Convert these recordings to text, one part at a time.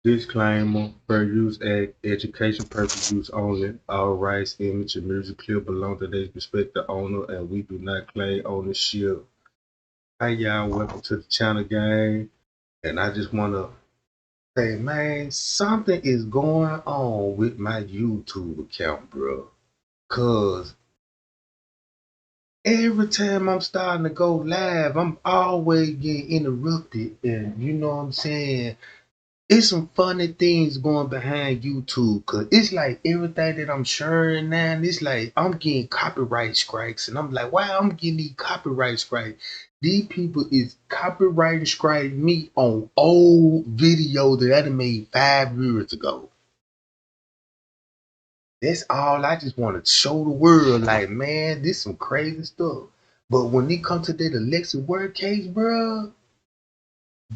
Disclaimer: Fair use act, education purpose use only. All rights, image, and music clip belong to their respective owner, and we do not claim ownership. Hey y'all, welcome to the channel, gang. And I just wanna say, man, something is going on with my YouTube account, bro. Cause every time I'm starting to go live, I'm always getting interrupted, and you know what I'm saying? It's some funny things going behind YouTube, cause it's like everything that I'm sharing now, and it's like I'm getting copyright strikes, and I'm like, why I'm getting these copyright strikes? These people is copyright strike me on old video that I done made 5 years ago. That's all I just want to show the world, like, man, this some crazy stuff. But when it comes to that Alexis word case, bro,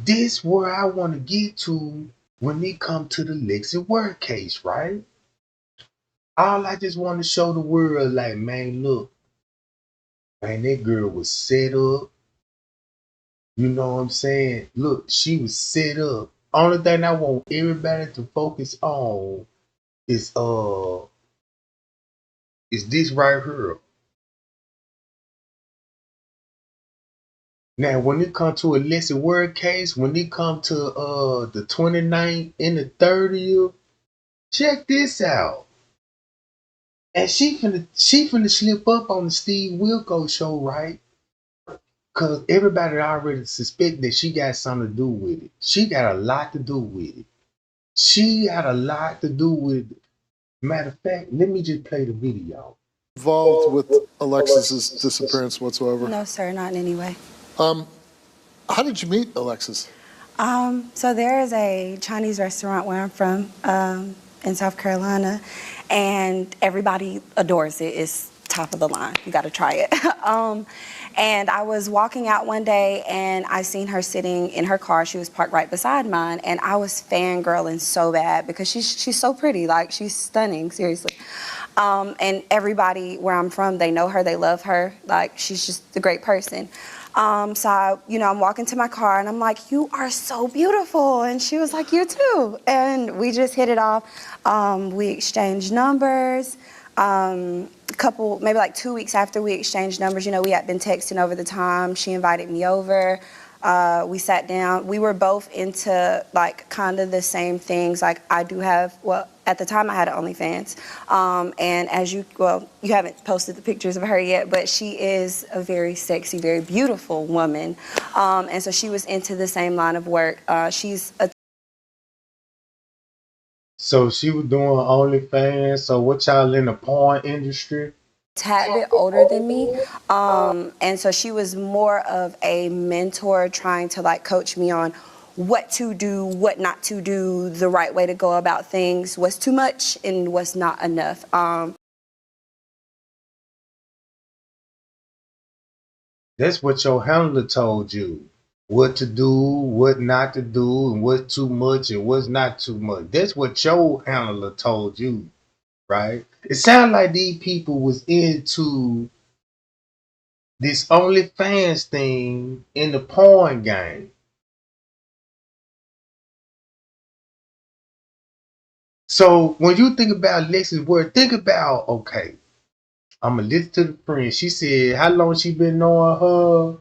this where I want to get to when it come to the Lexi word case, right? All I just want to show the world, like, man, look, man, that girl was set up. You know what I'm saying? Look, she was set up. Only thing I want everybody to focus on is is this right here. Now, when it come to a Lexi word case, when it come to the 29th and the 30th, check this out. And she finna slip up on the Steve Wilkos show, right? Cause everybody already suspect that she got something to do with it. She got a lot to do with it. She had a lot to do with it. Matter of fact, let me just play the video. Involved with Alexis's disappearance whatsoever? No, sir, not in any way. How did you meet Alexis? So there is a Chinese restaurant where I'm from in South Carolina, and everybody adores it. It's top of the line. You got to try it. And I was walking out one day, and I seen her sitting in her car. She was parked right beside mine, and I was fangirling so bad because she's so pretty. Like, she's stunning, seriously. And everybody where I'm from, they know her, they love her. Like, she's just a great person. I'm walking to my car and I'm like, you are so beautiful. And she was like, you too. And we just hit it off. We exchanged numbers. Maybe like 2 weeks after we exchanged numbers, we had been texting over the time. She invited me over. We sat down. We were both into like kind of the same things. Like, I do have, well, at the time I had OnlyFans. And you haven't posted the pictures of her yet, but she is a very sexy, very beautiful woman. And so she was into the same line of work. She's a So she was doing OnlyFans. So what y'all in the porn industry? tad bit older than me. And so she was more of a mentor, trying to like coach me on what to do, what not to do, the right way to go about things, what's too much and what's not enough. That's what your handler told you. What to do, what not to do, and what's too much and what's not too much. That's what your handler told you, right? It sounded like these people was into this OnlyFans thing in the porn game. So when you think about Lexi's word, think about, okay, I'm gonna listen to the friend. She said how long she been knowing her.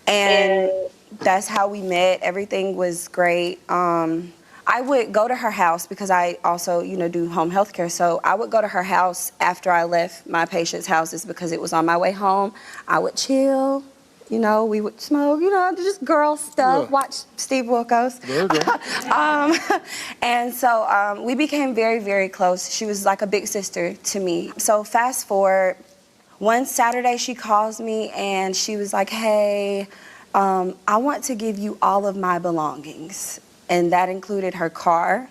And that's how we met. Everything was great. I would go to her house because I also, do home health care. So I would go to her house after I left my patients' houses because it was on my way home. I would chill, we would smoke, just girl stuff, Yeah. watch Steve Wilkos. There you go. And so we became very, very close. She was like a big sister to me. So fast forward, one Saturday she calls me and she was like, hey, I want to give you all of my belongings. And that included her car,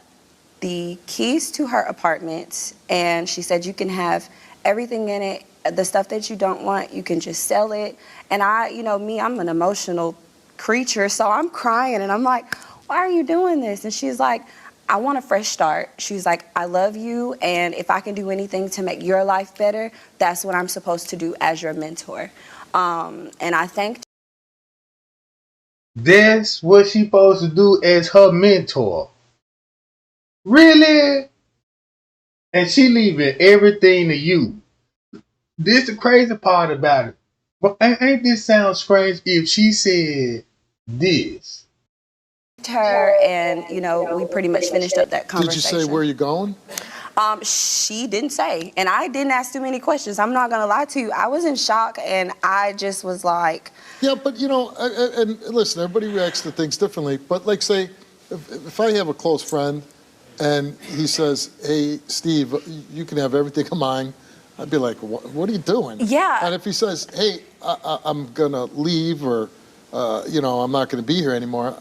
the keys to her apartment, and she said you can have everything in it. The stuff that you don't want, you can just sell it. And I'm an emotional creature, so I'm crying and I'm like, why are you doing this? And she's like, I want a fresh start. She's like, I love you, and if I can do anything to make your life better, that's what I'm supposed to do as your mentor. And I thanked. That's what she supposed to do as her mentor. Really? And she leaving everything to you. This the crazy part about it. But ain't this sound strange if she said this? Her and we pretty much finished up that Did you say conversation. where you going? She didn't say, and I didn't ask too many questions. I'm not gonna lie to you. I was in shock, and I just was like, Yeah, but and listen, everybody reacts to things differently. But like, say, if I have a close friend, and he says, "Hey, Steve, you can have everything of mine," I'd be like, "What are you doing?" Yeah. And if he says, "Hey, I'm gonna leave," or I'm not gonna be here anymore,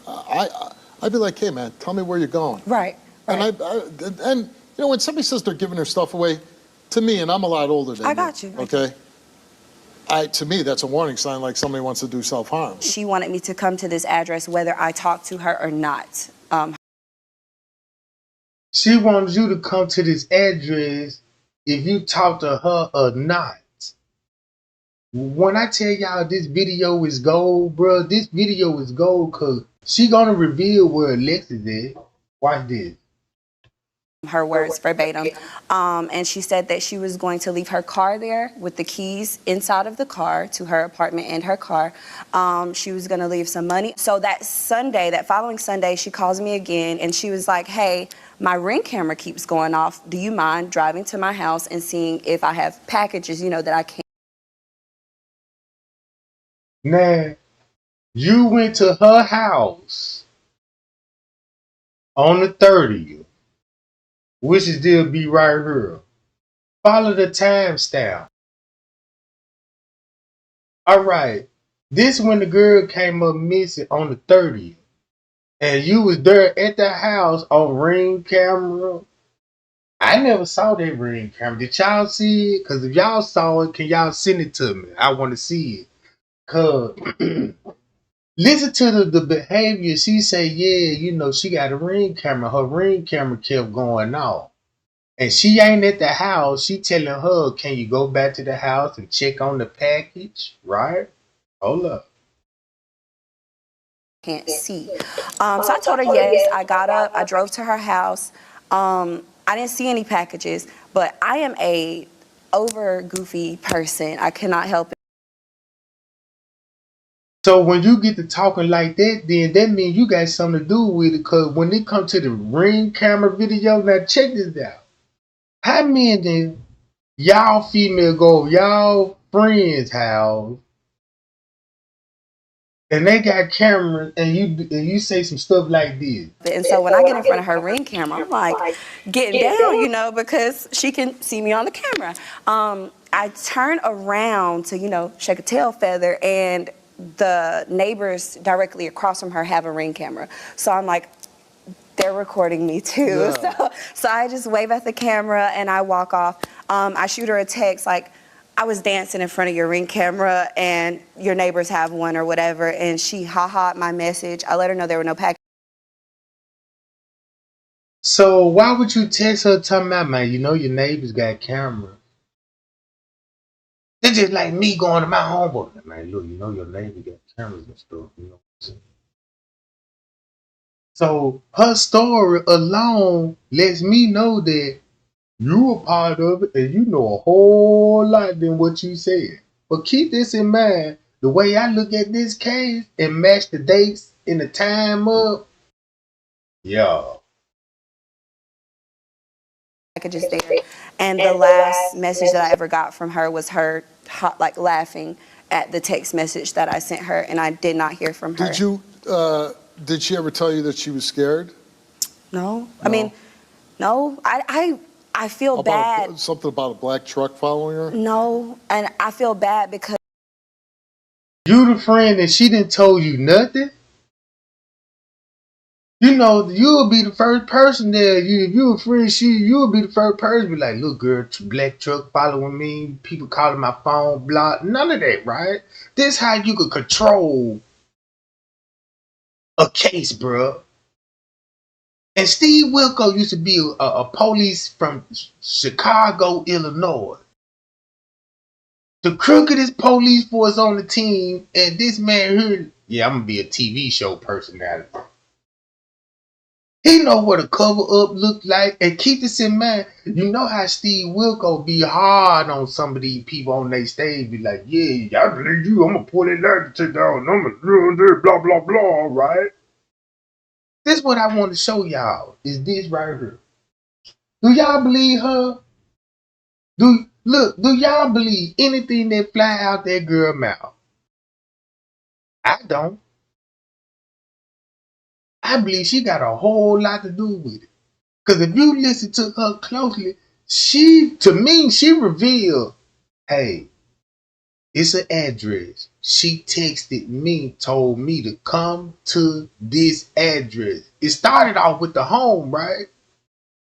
I'd be like, "Hey, man, tell me where you're going." right, And right. and when somebody says they're giving their stuff away, to me, and I'm a lot older than I got you. okay. To me, that's a warning sign, like somebody wants to do self-harm. She wanted me to come to this address whether I talked to her or not. She wants you to come to this address if you talk to her or not. When I tell y'all this video is gold, bro, this video is gold because she gonna reveal where Alexis is. Watch this. Her words verbatim. And she said that she was going to leave her car there with the keys inside of the car to her apartment and her car. She was going to leave some money. So that Sunday, that following Sunday, she calls me again and she was like, hey, my Ring camera keeps going off. Do you mind driving to my house and seeing if I have packages, that I can? Now, you went to her house on the 30th, which is still be right here. Follow the timestamp. All right. This when the girl came up missing on the 30th. And you was there at the house on Ring camera. I never saw that Ring camera. Did y'all see it? Because if y'all saw it, can y'all send it to me? I want to see it. Because listen to the behavior. She say, yeah, she got a Ring camera. Her Ring camera kept going off. And she ain't at the house. She telling her, can you go back to the house and check on the package? Right? Hold up. Can't see. So I told her yes. I got up. I drove to her house. I didn't see any packages, but I am a over goofy person. I cannot help it. So when you get to talking like that, then that means you got something to do with it. Because when it comes to the Ring camera video, now check this out. How many y'all female go y'all friends' house and they got cameras and you say some stuff like this? And so when I get in front of her Ring camera, I'm like getting down, because she can see me on the camera. I turn around to, shake a tail feather, and the neighbors directly across from her have a Ring camera. So I'm like, they're recording me too. Yeah. So I just wave at the camera and I walk off. I shoot her a text like, I was dancing in front of your Ring camera and your neighbors have one or whatever. And she ha-ha'd my message. I let her know there were no packages. So why would you text her talking about, man, your neighbors got cameras? It's just like me going to my homeboy. Man, look, your neighbor got cameras and stuff. So her story alone lets me know that you a part of it and you know a whole lot than what you said. But keep this in mind, the way I look at this case and match the dates and the time up, yeah. Packages there. And the last message that I ever got from her was her laughing at the text message that I sent her, and I did not hear from her. Did she ever tell you that she was scared? No. I mean, no. I feel bad. Something about a black truck following her? No, and I feel bad because You the friend and she didn't told you nothing? You'll be the first person there. If you a friend, you'll be the first person to be like, look, girl, black truck following me, people calling my phone, block. None of that, right? This how you could control a case, bro. And Steve Wilco used to be a police from Chicago, Illinois. The crookedest police force on the team, and this man here yeah, I'm gonna be a TV show personality. He know what a cover up look like, and keep this in mind. You know how Steve Wilkos be hard on some of these people on their stage, be like, yeah, I believe you, I'm gonna pull that ladder to down, I'm gonna do blah blah blah, right? This is what I want to show y'all. Is this right here? Do y'all believe her? Do y'all believe anything that fly out that girl mouth? I don't. I believe she got a whole lot to do with it. Because if you listen to her closely, to me, she revealed, hey, it's an address. She texted me, told me to come to this address. It started off with the home, right?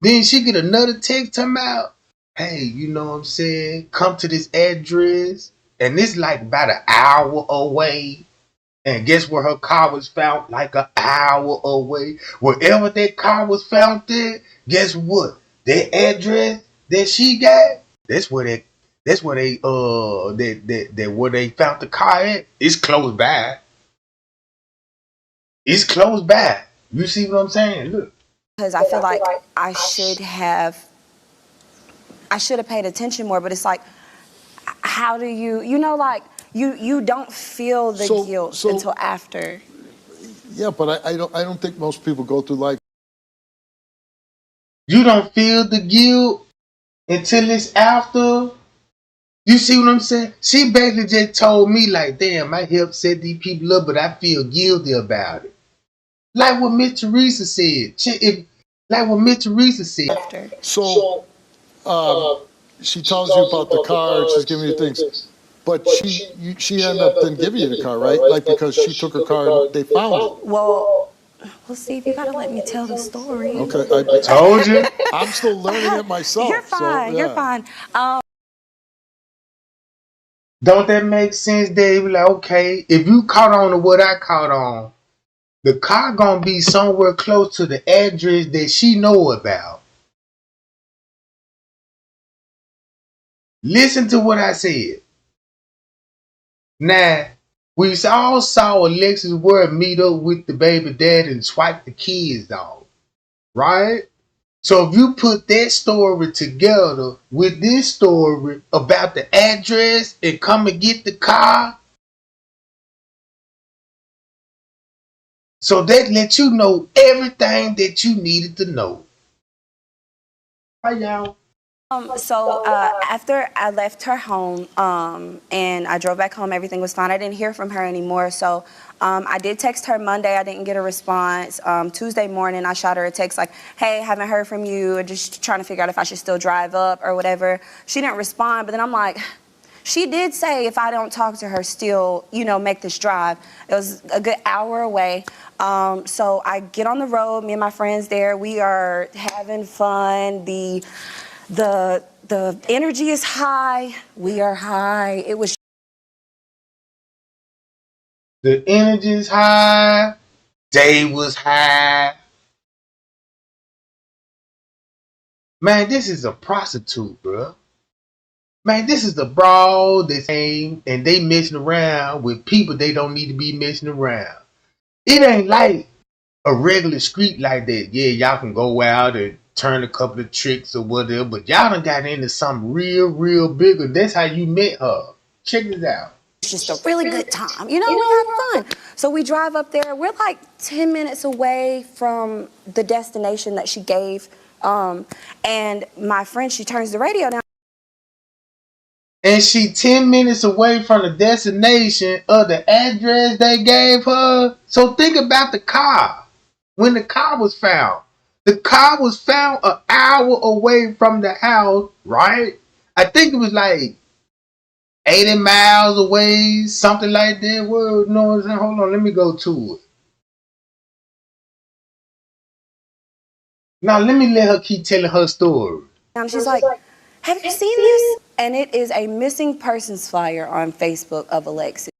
Then she get another text come out. Hey, you know what I'm saying? Come to this address. And it's like about an hour away. And guess where her car was found? Like an hour away. Wherever that car was found there, guess what? That address that she got, where they found the car at. It's close by. It's close by. You see what I'm saying? Look. Because I feel like I should have paid attention more, but it's like, how do you know, like, you don't feel the guilt until after. Yeah, but I don't think most people go through life. You don't feel the guilt until it's after. You see what I'm saying? She basically just told me, like, damn, I helped set these people up, but I feel guilty about it. Like what Miss Teresa said. Like what Miss Teresa said. After. So she tells you about the car, she's giving you things. But she ended up then giving you the car, right? Like, because she took her car and they found it. Well, Steve, you gotta let me tell the story. Okay, I told you. I'm still learning it myself. You're fine. So, yeah. You're fine. Don't that make sense, Dave? Like, okay, if you caught on to what I caught on, the car gonna be somewhere close to the address that she know about. Listen to what I said. Now, we all saw Alexis Ware meet up with the baby dad and swipe the kids off, right? So if you put that story together with this story about the address and come and get the car, so that lets you know everything that you needed to know. Hi, y'all. After I left her home, and I drove back home, everything was fine. I didn't hear from her anymore. So I did text her Monday. I didn't get a response. Tuesday morning, I shot her a text like, hey, haven't heard from you. Just trying to figure out if I should still drive up or whatever. She didn't respond, but then I'm like, she did say if I don't talk to her still, make this drive. It was a good hour away. So I get on the road, me and my friends there. We are having fun. The energy is high. We are high. It was. The energy is high. Day was high. Man, this is a prostitute, bro. Man, this is the broad that came and they messing around with people they don't need to be messing around. It ain't like a regular street like that. Yeah, y'all can go out and turn a couple of tricks or whatever, but y'all done got into something real, real bigger. That's how you met her. Check this out. It's just a really good time. We had fun. So we drive up there. We're like 10 minutes away from the destination that she gave. And my friend, she turns the radio down. And she 10 minutes away from the destination of the address they gave her. So think about the car. When the car was found. The car was found an hour away from the house, right? I think it was like 80 miles away, something like that. Well, no, hold on, let me go to it. Now, let me let her keep telling her story. And she's like, have you seen this? And it is a missing persons flyer on Facebook of Alexis.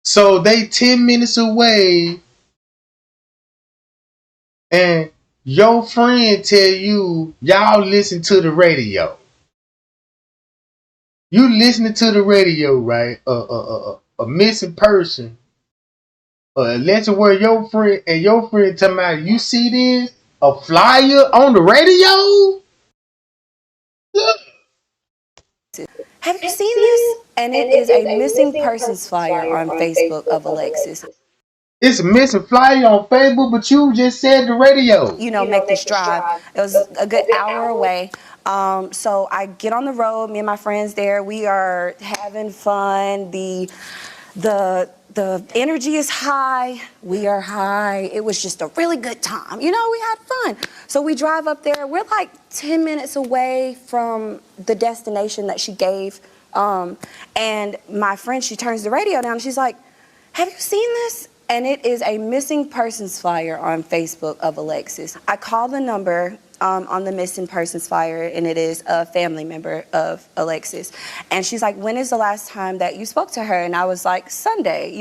So they 10 minutes away, and your friend tell you, y'all listen to the radio. You listening to the radio, right? a missing person, let's where your friend tell me, you see this? A flyer on the radio? Have you seen this? And it is a missing persons flyer on Facebook of Alexis. It's a missing flyer on Facebook, but you just said the radio. Make this drive. It was a good hour away. So I get on the road, me and my friends there. We are having fun. The energy is high. We are high. It was just a really good time. We had fun. So we drive up there. We're like 10 minutes away from the destination that she gave. And my friend, she turns the radio down and she's like, have you seen this? And it is a missing persons flyer on Facebook of Alexis. I call the number on the missing persons flyer, and it is a family member of Alexis. And she's like, when is the last time that you spoke to her? And I was like, Sunday,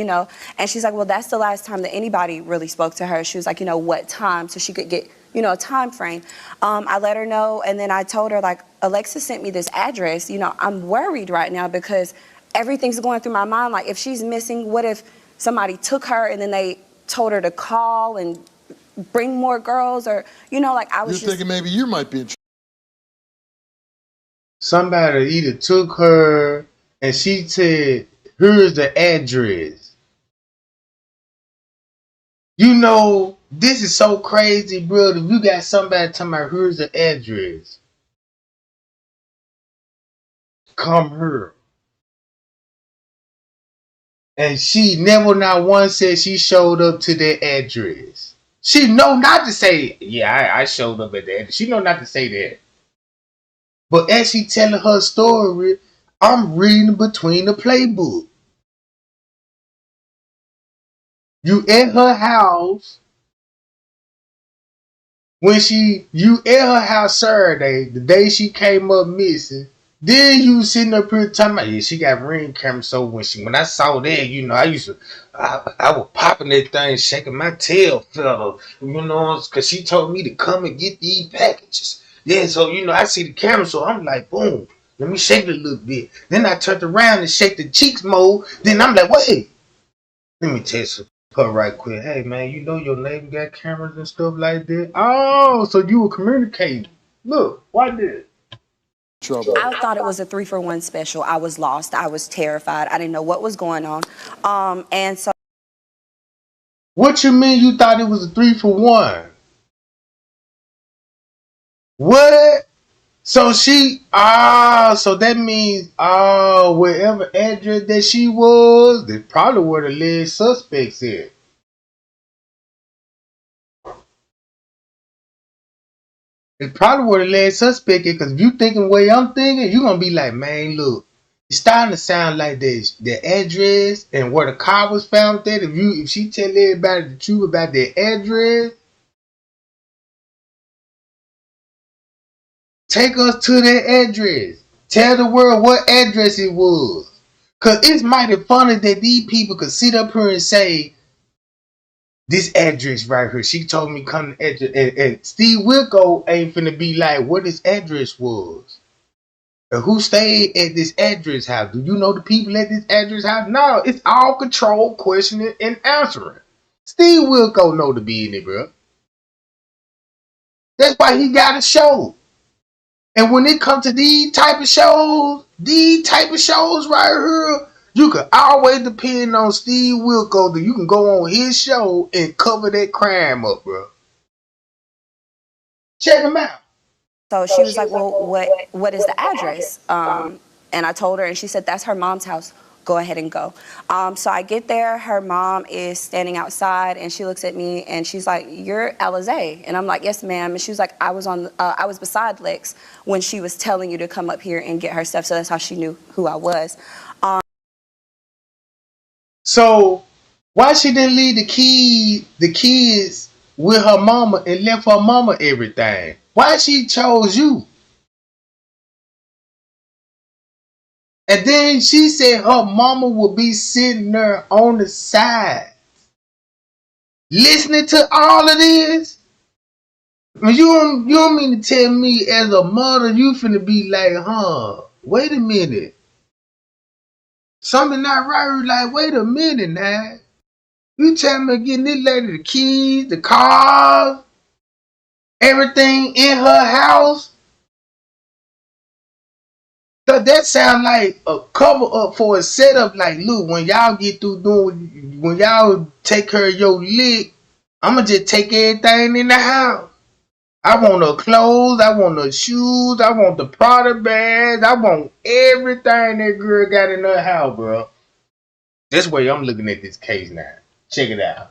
And she's like, well, that's the last time that anybody really spoke to her. She was like, what time? So she could get, a time frame. I let her know, and then I told her, like, Alexis sent me this address. I'm worried right now because everything's going through my mind. Like, if she's missing, what if somebody took her and then they told her to call and bring more girls, or I was You're thinking maybe you might be in trouble. Somebody either took her and she said, here's the address. This is so crazy, bro. If you got somebody telling me, here's the address, come here. And she never not once said she showed up to that address. She know not to say, yeah, I showed up at the address. She know not to say that. But as she telling her story, I'm reading between the playbook. You at her house you at her house Saturday, the day she came up missing. Then you sitting up here talking about, yeah, she got ring camera. So when I saw that, I was popping that thing, shaking my tail feather, because she told me to come and get these packages. Yeah, so I see the camera, so I'm like, boom, let me shake it a little bit. Then I turned around and shake the cheeks more. Then I'm like, wait, let me test her right quick. Hey man, your neighbor got cameras and stuff like that. Oh, so you were communicating. Look, why did? Trouble. I thought it was a 3-for-1 special. I was lost. I was terrified. I didn't know what was going on. And so. What you mean you thought it was a 3-for-1? What? So so that means, wherever address that she was, that's probably where the lead suspects is. It's probably where the last suspect is, because if you thinking the way I'm thinking, you're going to be like, man, look, it's starting to sound like this. The address and where the car was found at, if she tell everybody the truth about the address, take us to that address. Tell the world what address it was. Because it's mighty funny that these people could sit up here and say, this address right here. She told me come to address. And Steve Wilco ain't finna be like, what this address was. And who stayed at this address house? Do you know the people at this address house? No, it's all control, questioning, and answering. Steve Wilco know to be in it, bro. That's why he got a show. And when it comes to these type of shows right here, you can always depend on Steve Wilco that you can go on his show and cover that crime up, bro. Check him out. So she was like, well, what is the address? And I told her, and she said, that's her mom's house. Go ahead and go. So I get there. Her mom is standing outside, and she looks at me, and she's like, you're Alizé. And I'm like, yes, ma'am. And she was like, I was beside Lex when she was telling you to come up here and get her stuff. So that's how she knew who I was. So why she didn't leave the kids with her mama and left her mama everything? Why she chose you? And then she said her mama would be sitting there on the side, listening to all of this. You don't mean to tell me as a mother you finna be like, wait a minute. Something not right. We like, wait a minute now. You tell me getting this lady the keys, the cars, everything in her house? Cause that sound like a cover up for a setup. Like, look, when y'all get through doing, when y'all take care of your lick, I'ma just take everything in the house. I want her clothes, I want her shoes, I want the product bags, I want everything that girl got in her house, bro. This way I'm looking at this case now. Check it out.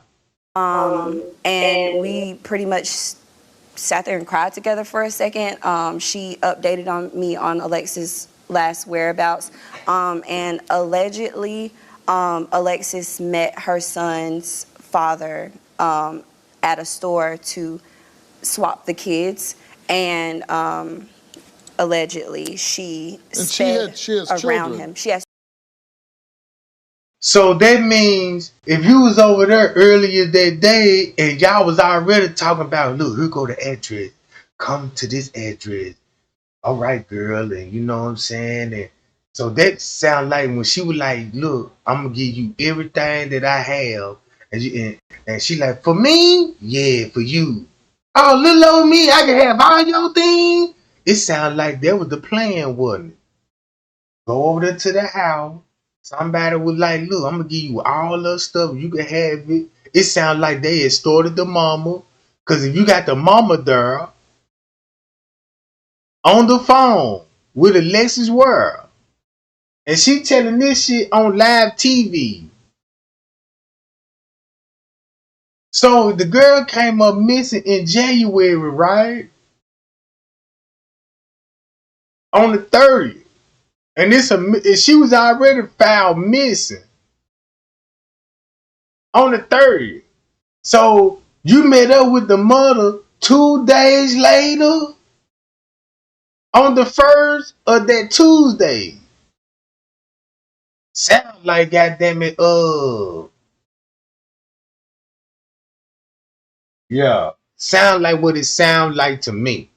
And we pretty much sat there and cried together for a second. She updated on me on Alexis' last whereabouts, and allegedly, Alexis met her son's father at a store to swap the kids, and allegedly she And sped she has around children. him. She has. So that means if you was over there earlier that day and y'all was already talking about, look, here go the address. Come to this address. All right, girl, and you know what I'm saying? And so that sound like when she was like, look, I'm gonna give you everything that I have. And she like, for me? Yeah, for you. Oh, little old me, I can have all your things. It sound like that was the plan, wasn't it? Go over there to the house. Somebody was like, look, I'm gonna give you all the stuff. You can have it. It sounds like they had started the mama. Cause if you got the mama there on the phone with Alexis Ware, and she telling this shit on live TV. So the girl came up missing in January, right? On the 30th. And she was already found missing on the 30th. So you met up with the mother 2 days later on the 1st of that Tuesday. Sound like goddamn it, yeah. Sound like what it sound like to me.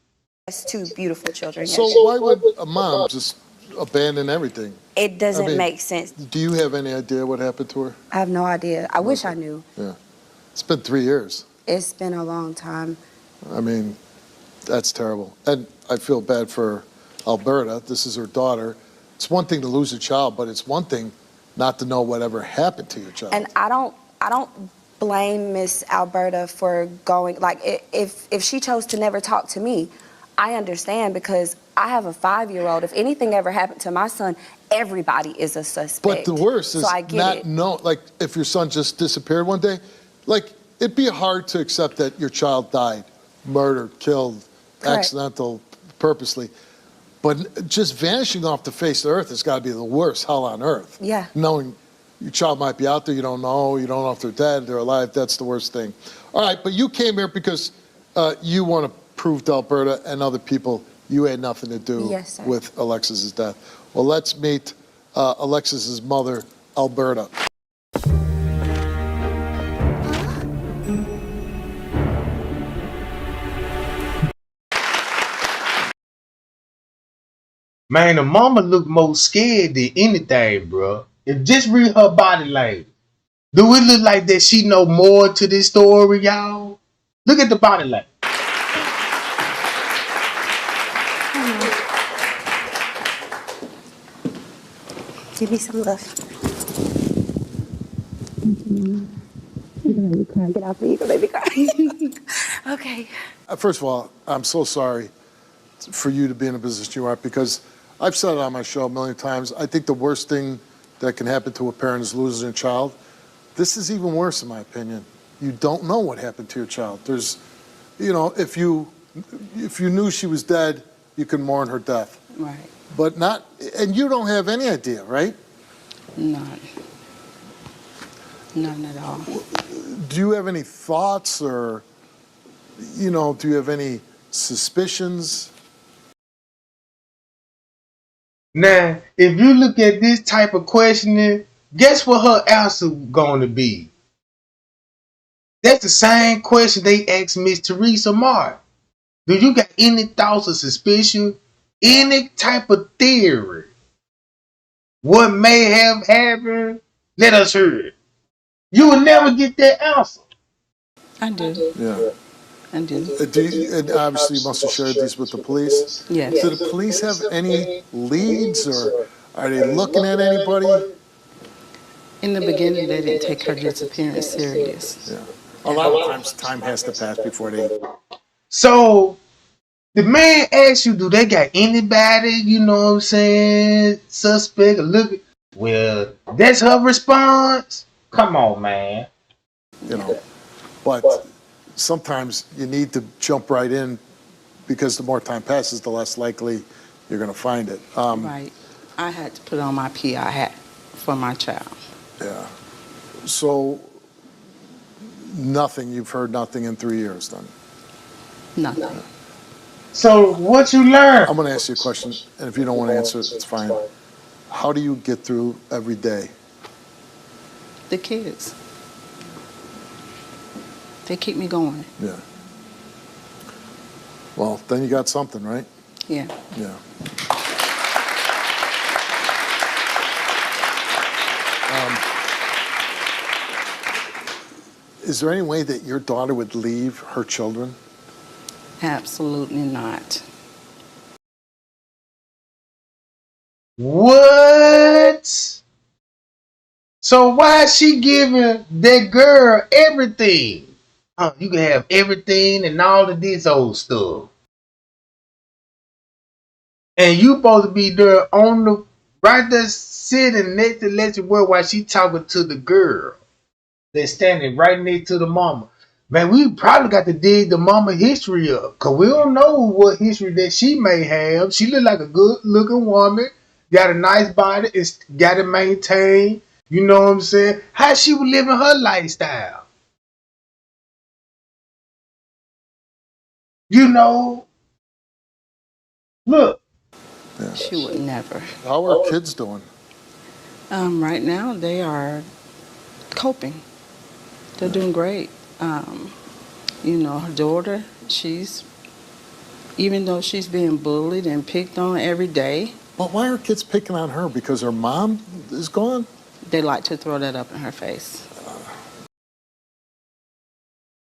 Two beautiful children. So Yes. why would a mom just abandon everything? It I doesn't mean, make sense. do you have any idea what happened to her? I have no idea. I wish I knew. Yeah. It's been 3 years. It's been a long time. I mean, that's terrible. And I feel bad for Alberta. This is her daughter. It's one thing to lose a child, but it's one thing not to know whatever happened to your child. And I don't blame Miss Alberta for going, like, if she chose to never talk to me, I understand, because I have a 5-year-old. If anything ever happened to my son, everybody is a suspect. But the worst is so I get not it. know, like if your son just disappeared one day, like it'd be hard to accept that your child died, murdered, killed, Correct. accidental, purposely. But just vanishing off the face of the earth has got to be the worst hell on earth. Yeah. Knowing your child might be out there, you don't know if they're dead, they're alive, that's the worst thing. All right, but you came here because you want to prove to Alberta and other people you had nothing to do Yes, sir. with Alexis's death. Well, let's meet Alexis's mother, Alberta. Man, the mama look more scared than anything, bro. If just read her body language. Do it look like that she know more to this story, y'all? Look at the body language. Give me some love. Get out there, you can baby cry. Okay. First of all, I'm so sorry for you to be in a position you are, because I've said it on my show a million times. I think the worst thing that can happen to a parent is losing a child. This is even worse, in my opinion. You don't know what happened to your child. There's, if you knew she was dead, you can mourn her death. Right. But not, and you don't have any idea, right? None. None at all. Do you have any thoughts, or, do you have any suspicions? Now, if you look at this type of questioning, guess what her answer going to be? That's the same question they asked Miss Teresa Martin. Do you got any thoughts or suspicion? Any type of theory? what may have happened? Let us hear it. You will never get that answer. I do. Yeah. I do. And obviously, you must have shared these with the police. Yes. Do the police have any leads, or are they looking at anybody? In the beginning, they didn't take her disappearance serious. Yeah. A lot of times, time has to pass before they. So the man asks you, do they got anybody, you know what I'm saying, suspect or look? Well, that's her response. Come on, man. You know, but sometimes you need to jump right in because the more time passes, the less likely you're going to find it. Right. I had to put on my PI hat for my child. Yeah. So nothing. You've heard nothing in 3 years, then. Nothing. So what you learn? I'm going to ask you a question, and if you don't want to answer it, it's fine. How do you get through every day? The kids. They keep me going. Yeah. Well, then you got something, right? Yeah. Yeah. Is there any way that your daughter would leave her children? Absolutely not. What? So why is she giving that girl everything? You can have everything and all of this old stuff. And you supposed to be there on the right there sitting next to Alexis Ware while she talking to the girl. They're standing right next to the mama. Man, we probably got to dig the mama history up. Cause we don't know what history that she may have. She look like a good looking woman. Got a nice body. It's got to maintain. You know what I'm saying? How she was living her lifestyle. You know, look. Yeah. She would never. How are kids doing? Right now, they are coping. They're doing great. You know, her daughter, even though she's being bullied and picked on every day, But why are kids picking on her? Because her mom is gone? they like to throw that up in her face.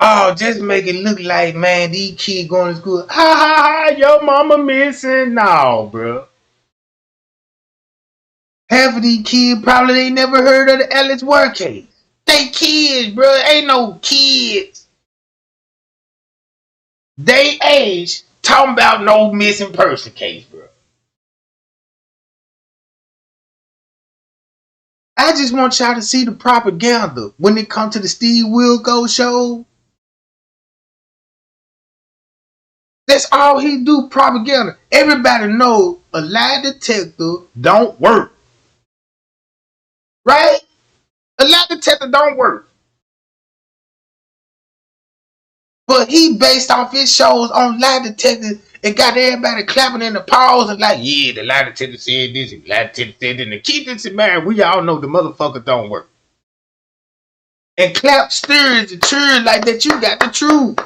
Oh, just make it look like, man, these kids going to school. Ha ha ha, your mama missing. No, bro. Half of these kids probably ain't never heard of the Alice Ware case. They kids, bro. Ain't no kids. They age talking about no missing person case, bro. I just want y'all to see the propaganda when it comes to the Steve Wilkos show. That's all he do, propaganda. Everybody know a lie detector don't work. Right? A lie detector don't work. But he based off his shows on lie detectors and got everybody clapping in the paws and like, yeah, the lie detector said this, and the lie detector said that. And keep this in mind, we all know the motherfucker don't work. And clap steers and cheers like that you got the truth.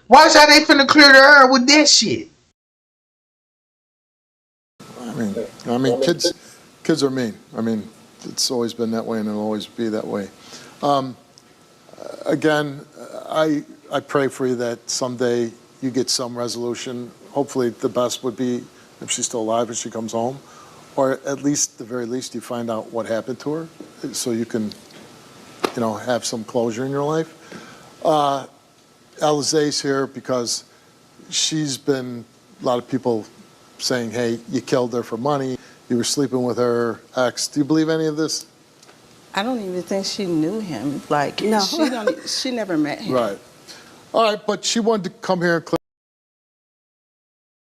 Watch how they finna clear the air with that shit. Kids are mean. I mean, it's always been that way and it'll always be that way. Again, I pray for you that someday you get some resolution. Hopefully the best would be if she's still alive and she comes home, or at least, the very least, you find out what happened to her so you can, have some closure in your life. Alize's here because she's been, a lot of people saying, hey, you killed her for money, you were sleeping with her ex. Do you believe any of this? I don't even think she knew him. Like, No. she never met him. Right. All right, but she wanted to come here and clear.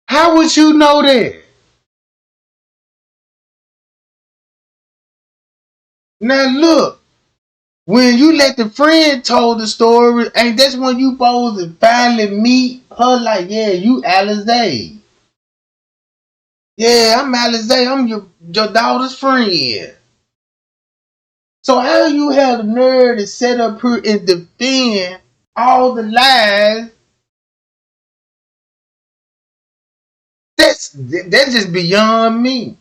How would you know that? Now look, when you let the friend told the story, and that's when you supposed to finally meet her like, yeah, you Alize. Yeah, I'm Alize. I'm your daughter's friend. So how you have the nerve to set up her and defend all the lies That's just beyond me.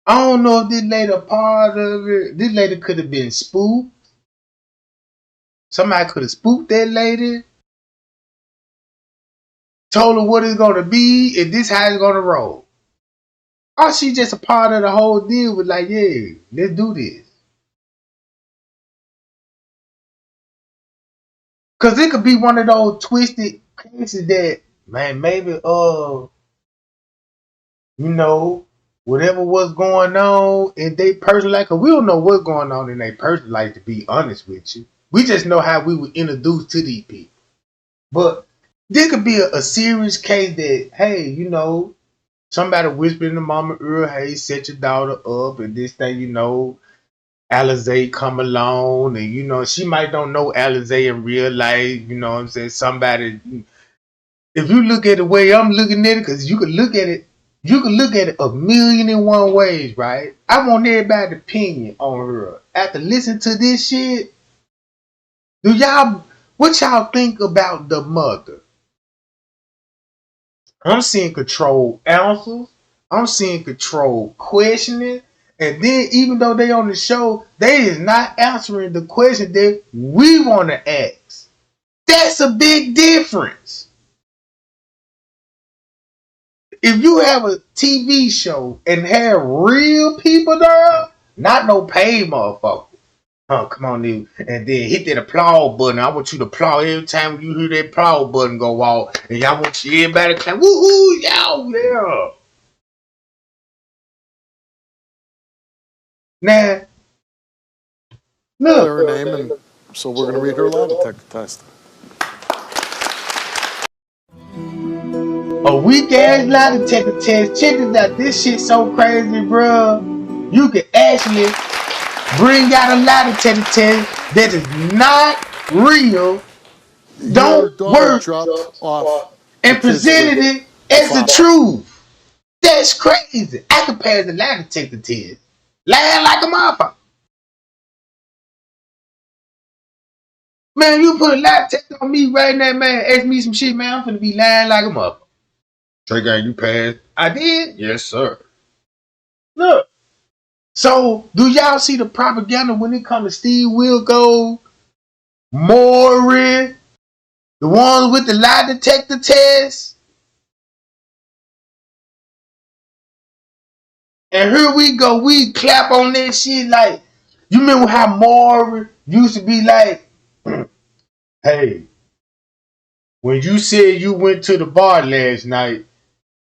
I don't know if this lady a part of it. This lady could have been spooked. Somebody could have spooked that lady, told her what it's gonna be, and this how it's gonna roll. Or she just a part of the whole deal with like, yeah, let's do this. Cause it could be one of those twisted cases that, man, maybe you know, whatever was going on in their personal life, cause we don't know what's going on in their personal life, to be honest with you. We just know how we were introduced to these people. But this could be a serious case that, hey, you know, somebody whispering to mama ear, hey, set your daughter up, and this thing, you know, Alizé come along, and you know, she might don't know Alizé in real life, you know what I'm saying? Somebody, if you look at the way I'm looking at it, because you can look at it a million and one ways, right? I want everybody's opinion on her. After listening to this shit, what y'all think about the mother? I'm seeing control answers. I'm seeing control questioning. And then even though they on the show, they is not answering the question that we want to ask. That's a big difference. If you have a TV show and have real people there, not no paid motherfucker. Oh, come on, dude. And then hit that applaud button. I want you to applaud every time you hear that applaud button go off. And y'all want you everybody to clap. Woohoo, y'all, yeah. Now, look. Her name, and so we're going to read her lie detector test. A weak ass lie detector test. Check this out. This shit so crazy, bro. You can actually bring out a lie detector test that is not real, Your don't daughter work, dropped off the and kids presented with it the as the father. truth. That's crazy. I can pass the lie detector test. Lying like a motherfucker. Man, you put a lie detector on me right now, man. Ask me some shit, man. I'm finna be lying like a motherfucker. Trey Gang, you passed. I did? Yes, sir. Look. So, do y'all see the propaganda when it comes to Steve Wilkos, Maury, the ones with the lie detector test? And here we go, we clap on that shit like, you remember how Maury used to be like, hey, when you said you went to the bar last night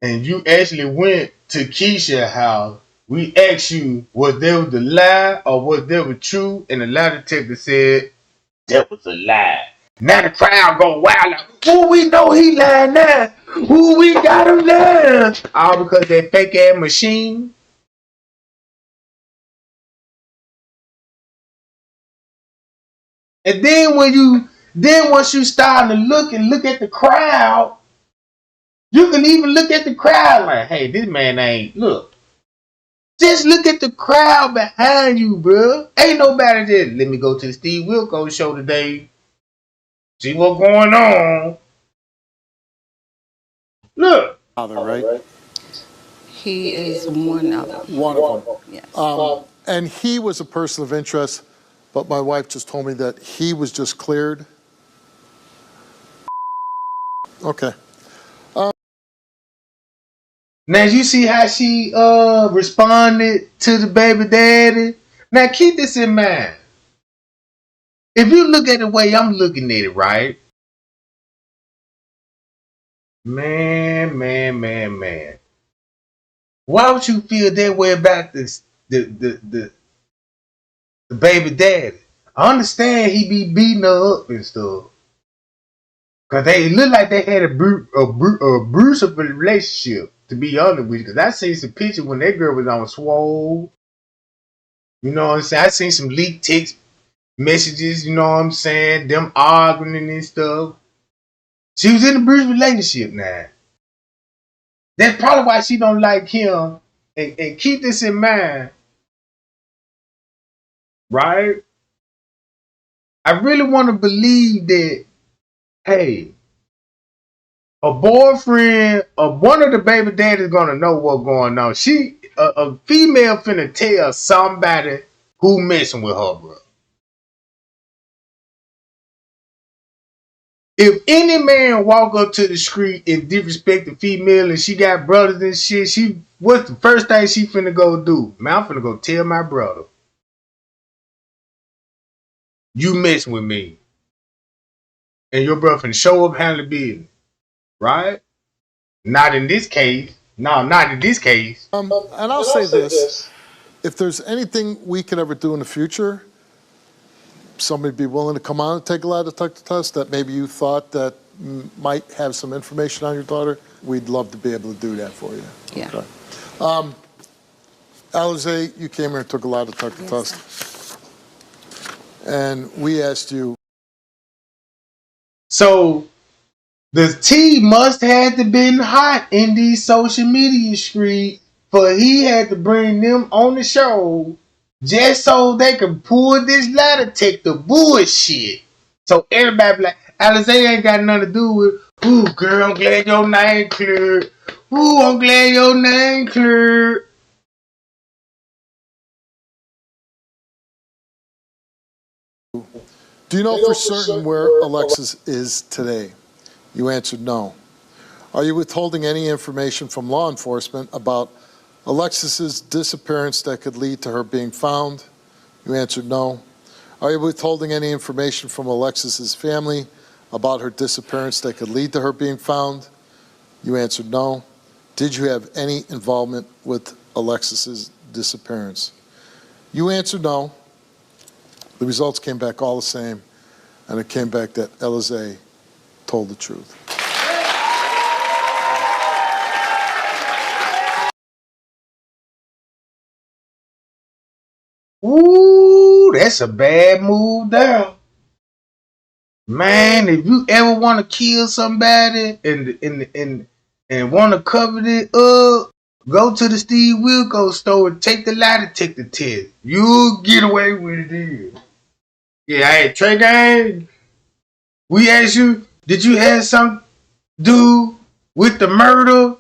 and you actually went to Keisha's house, we asked you, was there the lie or was there the truth? And the lie detector said, that was a lie. Now the crowd go wild. Like, ooh, we know he lying now. Ooh, we got him now. All because that fake ass machine. And then once you start to look at the crowd, you can even look at the crowd like, hey, this man ain't look. Just look at the crowd behind you, bro. Ain't nobody there. Let me go to the Steve Wilkos show today. See what's going on. Look. Father, right? He is one of them. One of them. Yes. And he was a person of interest, but my wife just told me that he was just cleared. Okay. Now you see how she responded to the baby daddy. Now keep this in mind. If you look at the way I'm looking at it, right? Man. Why would you feel that way about this the baby daddy? I understand he be beating her up and stuff. Cause they look like they had a bruisable relationship, to be honest with you. Cause I seen some pictures when that girl was on swole. You know what I'm saying? I seen some leaked text messages, you know what I'm saying? Them arguing and stuff. She was in a bruised relationship now. That's probably why she don't like him. And keep this in mind, right? I really want to believe that, hey, a boyfriend of one of the baby daddies gonna know what's going on. A female finna tell somebody who messing with her, bro. If any man walk up to the street and disrespect the female and she got brothers and shit, what's the first thing she finna go do? Man, I'm finna go tell my brother, you messing with me. And your brother finna show up, handle business. Right? Not in this case. No, not in this case. And I'll say this. If there's anything we could ever do in the future, somebody be willing to come on and take a lie detector test that maybe you thought that might have some information on your daughter, we'd love to be able to do that for you. Yeah. Okay. Alize, you came here and took a lie detector test. And we asked you. So the tea must have to been hot in these social media streets for he had to bring them on the show just so they could pull this lie detector bullshit. So everybody be like, Alize ain't got nothing to do with, ooh, girl, I'm glad your name cleared. Ooh, I'm glad your name cleared. Do you know for certain where Alexis is today? You answered no. Are you withholding any information from law enforcement about Alexis's disappearance that could lead to her being found? You answered no. Are you withholding any information from Alexis's family about her disappearance that could lead to her being found? You answered no. Did you have any involvement with Alexis's disappearance? You answered no. The results came back all the same, and it came back that Alize told the truth. Ooh, that's a bad move there. Man, if you ever want to kill somebody and want to cover it up, go to the Steve Wilkos store and take the lie detector test. You'll get away with it then. Yeah, hey, Trey Gang, we asked you, did you have something to do with the murder?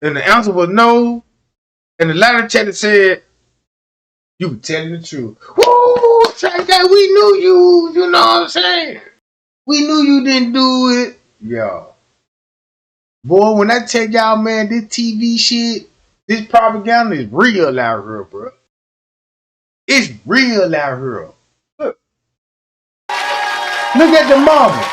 And the answer was no. And the lie detector said, you were telling the truth. Woo, Trey Gang, we knew you. You know what I'm saying? We knew you didn't do it. Yeah. Boy, when I tell y'all, man, this TV shit, this propaganda is real out here, bro. It's real out here. Look. Look at the mama.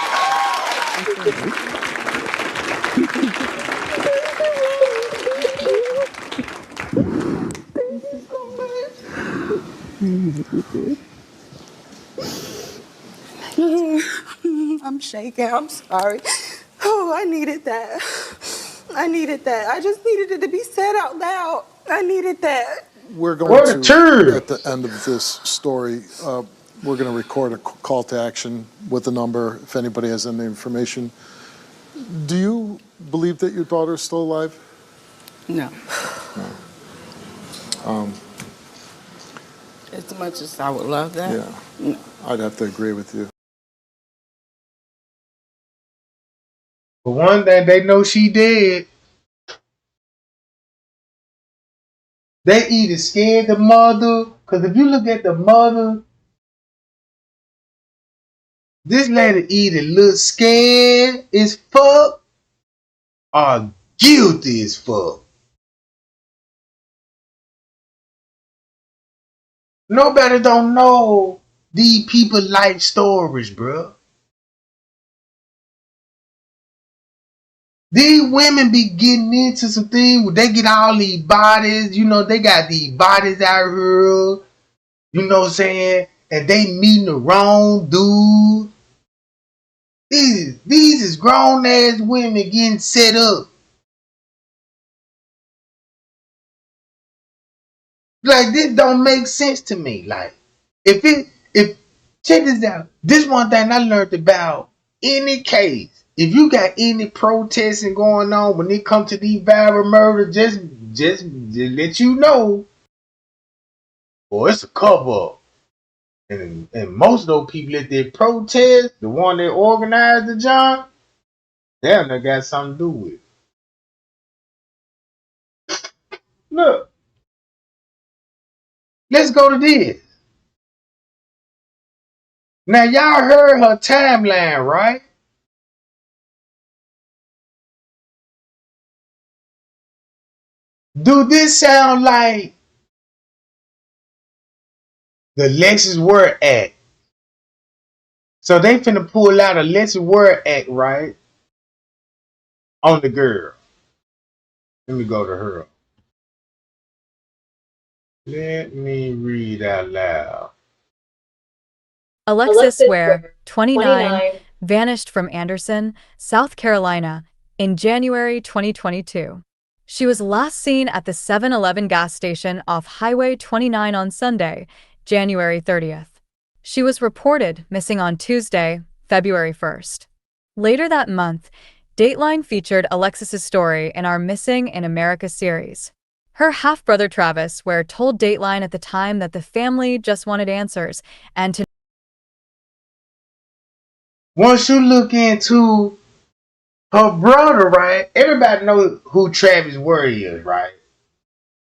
I'm shaking. I'm sorry. Oh, I needed that. I needed that. I just needed it to be said out loud. I needed that. We're going What a to, turd. at the end of this story, we're going to record a call to action with a number if anybody has any information. Do you believe that your daughter is still alive? No. No. As much as I would love that. Yeah. No. I'd have to agree with you. For one thing, they know she dead. They either scared the mother, because if you look at the mother, this lady either look scared as fuck or guilty as fuck. Nobody don't know these people life stories, bro. These women be getting into some things where they get all these bodies, you know, they got these bodies out here, you know what I'm saying? And they meeting the wrong dude. These is grown ass women getting set up. Like, this don't make sense to me. Like, if check this out. This one thing I learned about any case. If you got any protesting going on when it comes to these viral murders, just let you know, boy, it's a cover up. And most of those people that did protest, the one that organized the job, Damn, that got something to do with it. Look, let's go to this. Now, y'all heard her timeline, right? Do this sound like the Alexis Ware Act? So they finna pull out a Alexis Ware Act, right? On the girl. Let me go to her. Let me read out loud. Alexis Ware, 29, vanished from Anderson, South Carolina, in January 2022. She was last seen at the 7-Eleven gas station off Highway 29 on Sunday, January 30th. She was reported missing on Tuesday, February 1st. Later that month, Dateline featured Alexis's story in our Missing in America series. Her half-brother Travis Ware told Dateline at the time that the family just wanted answers and to Once you look into her brother, right? Everybody knows who Travis Ware is, right?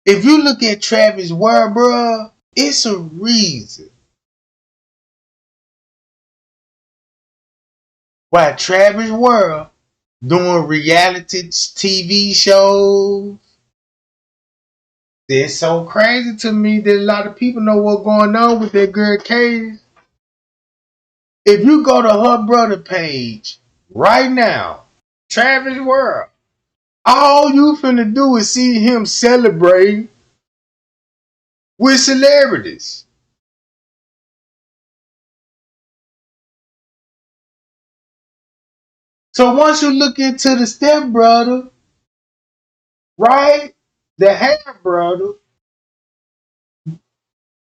If you look at Travis Ware, bruh, it's a reason why Travis Ware doing reality TV shows. It's so crazy to me that a lot of people know what's going on with that girl case. If you go to her brother page right now, Travis Ware, all you finna do is see him celebrate with celebrities. So once you look into the stepbrother, right, the half brother,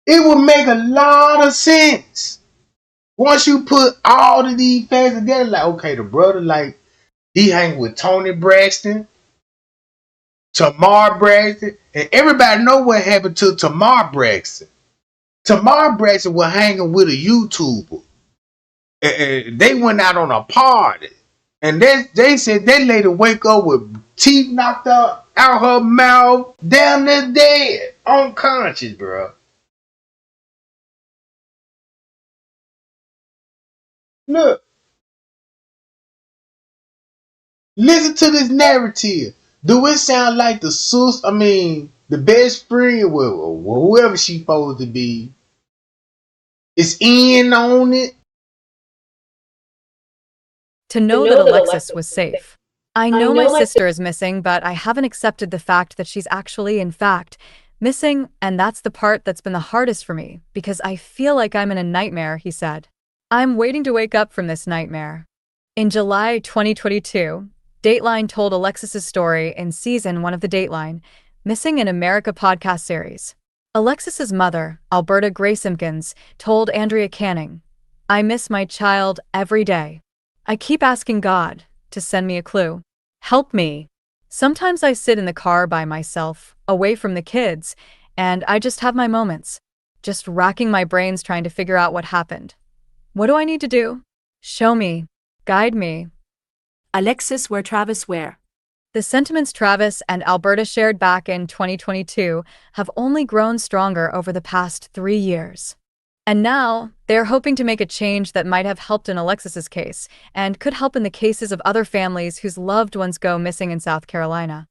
it will make a lot of sense. Once you put all of these facts together, like, okay, the brother, like, he hang with Tony Braxton, Tamar Braxton, and everybody know what happened to Tamar Braxton. Tamar Braxton was hanging with a YouTuber. And they went out on a party. And they said that lady wake up with teeth knocked out her mouth, down there dead, unconscious, bro. Look, listen to this narrative. Do it sound like the best friend, or whoever she supposed to be, is in on it? to know that Alexis was safe. I know my sister is missing, but I haven't accepted the fact that she's actually, in fact, missing, and that's the part that's been the hardest for me, because I feel like I'm in a nightmare, he said. I'm waiting to wake up from this nightmare. In July 2022, Dateline told Alexis's story in season 1 of the Dateline Missing in America podcast series. Alexis's mother, Alberta Gray Simpkins, told Andrea Canning, I miss my child every day. I keep asking God to send me a clue. Help me. Sometimes I sit in the car by myself, away from the kids, and I just have my moments, just racking my brains trying to figure out what happened. What do I need to do? Show me. Guide me. Alexis Ware Travis Ware. The sentiments Travis and Alberta shared back in 2022 have only grown stronger over the past 3 years. And now, they're hoping to make a change that might have helped in Alexis's case, and could help in the cases of other families whose loved ones go missing in South Carolina.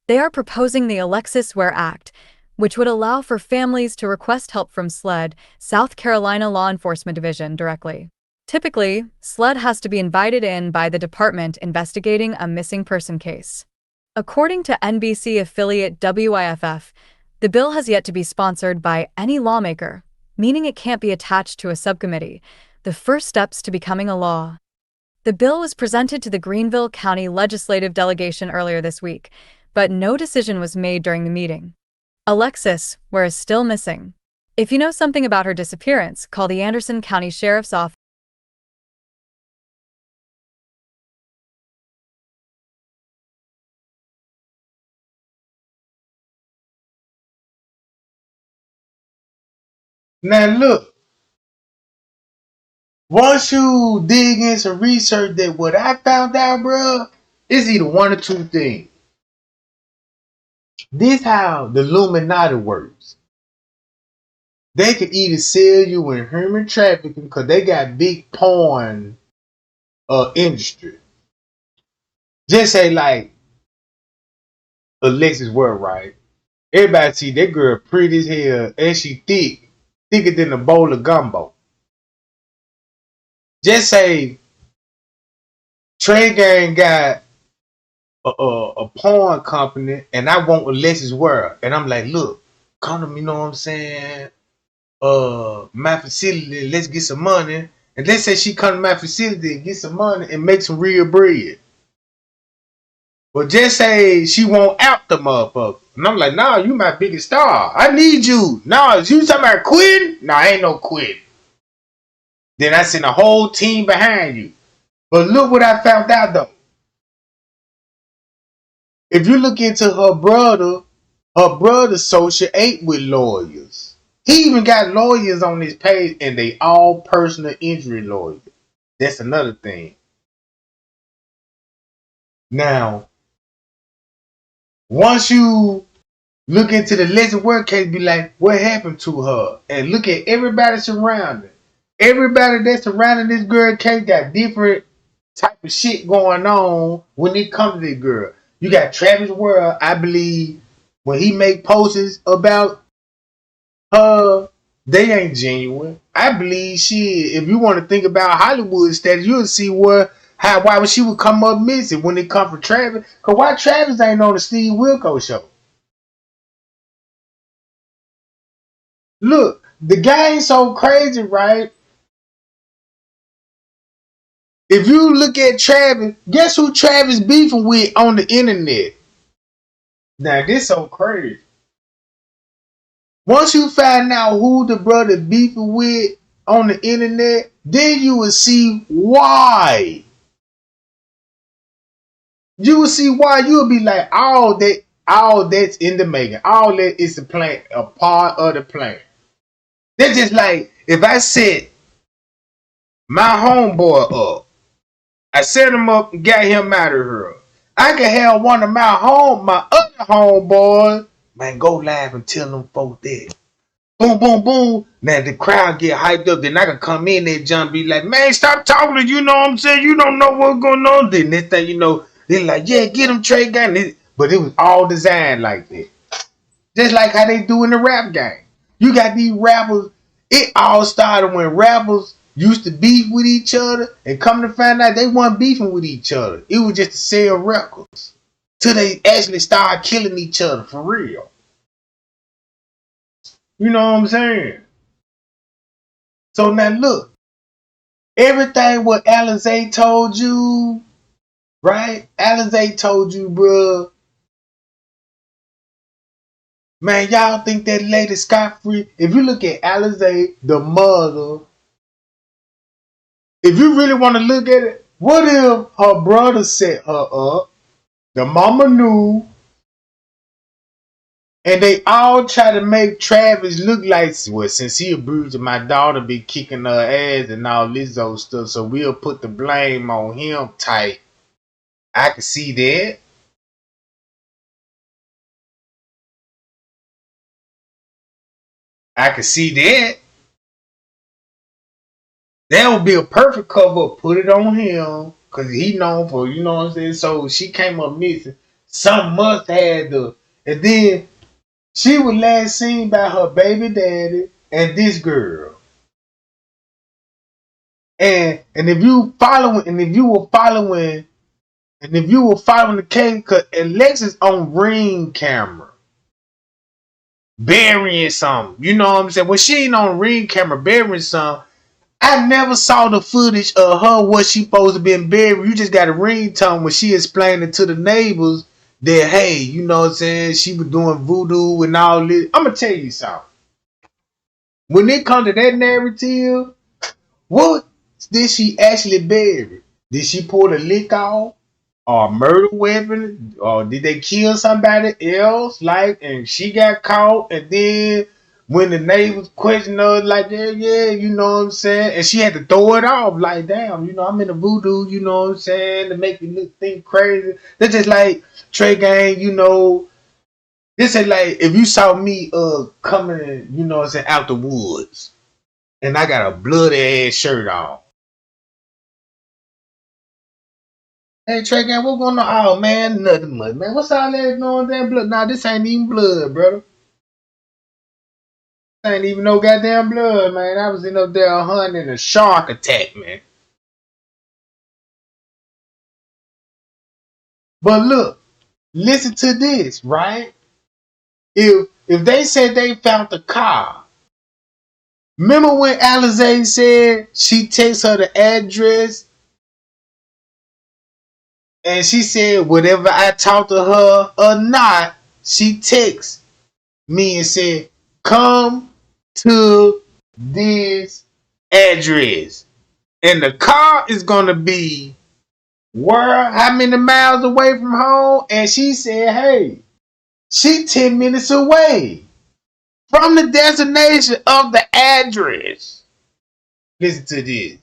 They are proposing the Alexis Ware Act, which would allow for families to request help from SLED, South Carolina Law Enforcement Division, directly. Typically, SLED has to be invited in by the department investigating a missing person case. According to NBC affiliate WIFF, the bill has yet to be sponsored by any lawmaker, meaning it can't be attached to a subcommittee, the first steps to becoming a law. The bill was presented to the Greenville County Legislative Delegation earlier this week, but no decision was made during the meeting. Alexis Ware is still missing. If you know something about her disappearance, call the Anderson County Sheriff's Office. Now look, once you dig in some research, that what I found out, bro, It's either one or two things. This how the Illuminati works. They can either sell you in human trafficking because they got big porn industry. Just say like Alexis Ware, right? Everybody see that girl pretty as hell and she thick, thicker than a bowl of gumbo. Just say Trey Gang got a porn company and I want Alexis Ware. And I'm like, look, come to me, you know what I'm saying? My facility, let's get some money. And let's say she come to my facility and get some money and make some real bread. But just say she won't out the motherfucker. And I'm like, nah, you my biggest star. I need you. Nah, is you talking about quitting? Nah, ain't no quitting. Then I send a whole team behind you. But look what I found out though. If you look into her brother associate with lawyers. He even got lawyers on his page and they all personal injury lawyers. That's another thing. Now, once you look into the lesson work case, be like, what happened to her? And look at everybody surrounding. Everybody that's surrounding this girl case got different type of shit going on when it comes to this girl. You got Travis World, I believe, when he make posts about her, they ain't genuine. I believe shit. If you want to think about Hollywood status, you'll see why she would come up missing when it come from Travis. Cause why Travis ain't on the Steve Wilkos show? Look, the guy ain't so crazy, right? If you look at Travis, guess who Travis beefing with on the internet? Now this so crazy. Once you find out who the brother beefing with on the internet, then you will see why. You will see why. You will be like, all that's in the making. All that is a plan, a part of the plan. That's just like if I set my homeboy up, I set him up and got him out of here. I could have one of my other homeboys, man, go live and tell them folks that. Boom, boom, boom. Now the crowd get hyped up. Then I can come in there, John, be like, man, stop talking. You know what I'm saying? You don't know what's going on. Then next thing you know, they're like, yeah, get him Trey Gunn. But it was all designed like that. Just like how they do in the rap game. You got these rappers. It all started when rappers used to beef with each other and come to find out they weren't beefing with each other. It was just to sell records. Till they actually started killing each other for real. You know what I'm saying? So now look, everything what Alizé told you, right? Alizé told you, bro. Man, y'all think that lady scot-free? If you look at Alizé, the mother, if you really want to look at it, what if her brother set her up, the mama knew, and they all try to make Travis look like, well, since he abused my daughter, be kicking her ass and all this old stuff, so we'll put the blame on him type. I can see that. I can see that. That would be a perfect cover. Put it on him. Because he known for, you know what I'm saying? So she came up missing. Some must have the. And then she was last seen by her baby daddy and this girl. And if you following, and if you were following the case, because Alexis on ring camera burying something. You know what I'm saying? When she ain't on ring camera burying something, I never saw the footage of her what she supposed to been buried. You just got a ringtone when she explained it to the neighbors that, hey, you know what I'm saying, she was doing voodoo and all this. I'm going to tell you something. When it comes to that narrative, what did she actually bury? Did she pull the lick off? Or a murder weapon? Or did they kill somebody else? Like, and she got caught and then when the neighbors questioned her, like, yeah, yeah, you know what I'm saying? And she had to throw it off, like, damn, you know, I'm in the voodoo, you know what I'm saying, to make you think crazy. That's just like Trey Gang, you know. This is like if you saw me coming, you know what I'm saying, out the woods, and I got a bloody ass shirt on. Hey Trey Gang, what's going on? Oh man, nothing much, man. What's all that going damn blood? Nah, this ain't even blood, brother. This ain't even no goddamn blood, man. I was in up there hunting a shark attack, man. But look, listen to this, right? If they said they found the car, remember when Alizé said she takes her the address and she said whatever I talk to her or not, she texts me and said, come to this address. And the car is gonna be where how many miles away from home? And she said, hey, she 10 minutes away from the destination of the address. Listen to this.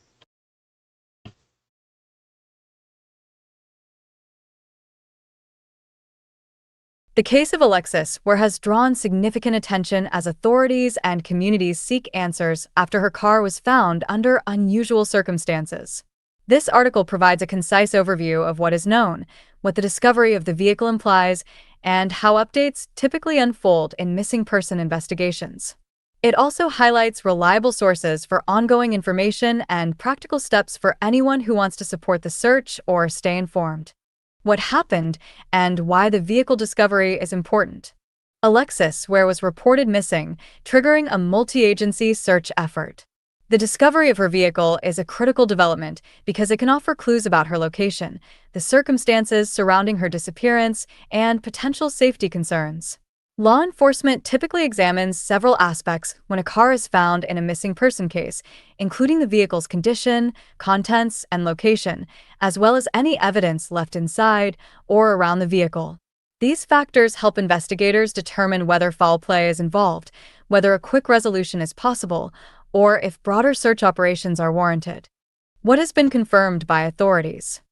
The case of Alexis, Ware has drawn significant attention as authorities and communities seek answers after her car was found under unusual circumstances. This article provides a concise overview of what is known, what the discovery of the vehicle implies, and how updates typically unfold in missing person investigations. It also highlights reliable sources for ongoing information and practical steps for anyone who wants to support the search or stay informed. What happened and why the vehicle discovery is important. Alexis, Ware was reported missing, triggering a multi-agency search effort. The discovery of her vehicle is a critical development because it can offer clues about her location, the circumstances surrounding her disappearance, and potential safety concerns. Law enforcement typically examines several aspects when a car is found in a missing person case, including the vehicle's condition, contents, and location, as well as any evidence left inside or around the vehicle. These factors help investigators determine whether foul play is involved, whether a quick resolution is possible, or if broader search operations are warranted. What has been confirmed by authorities?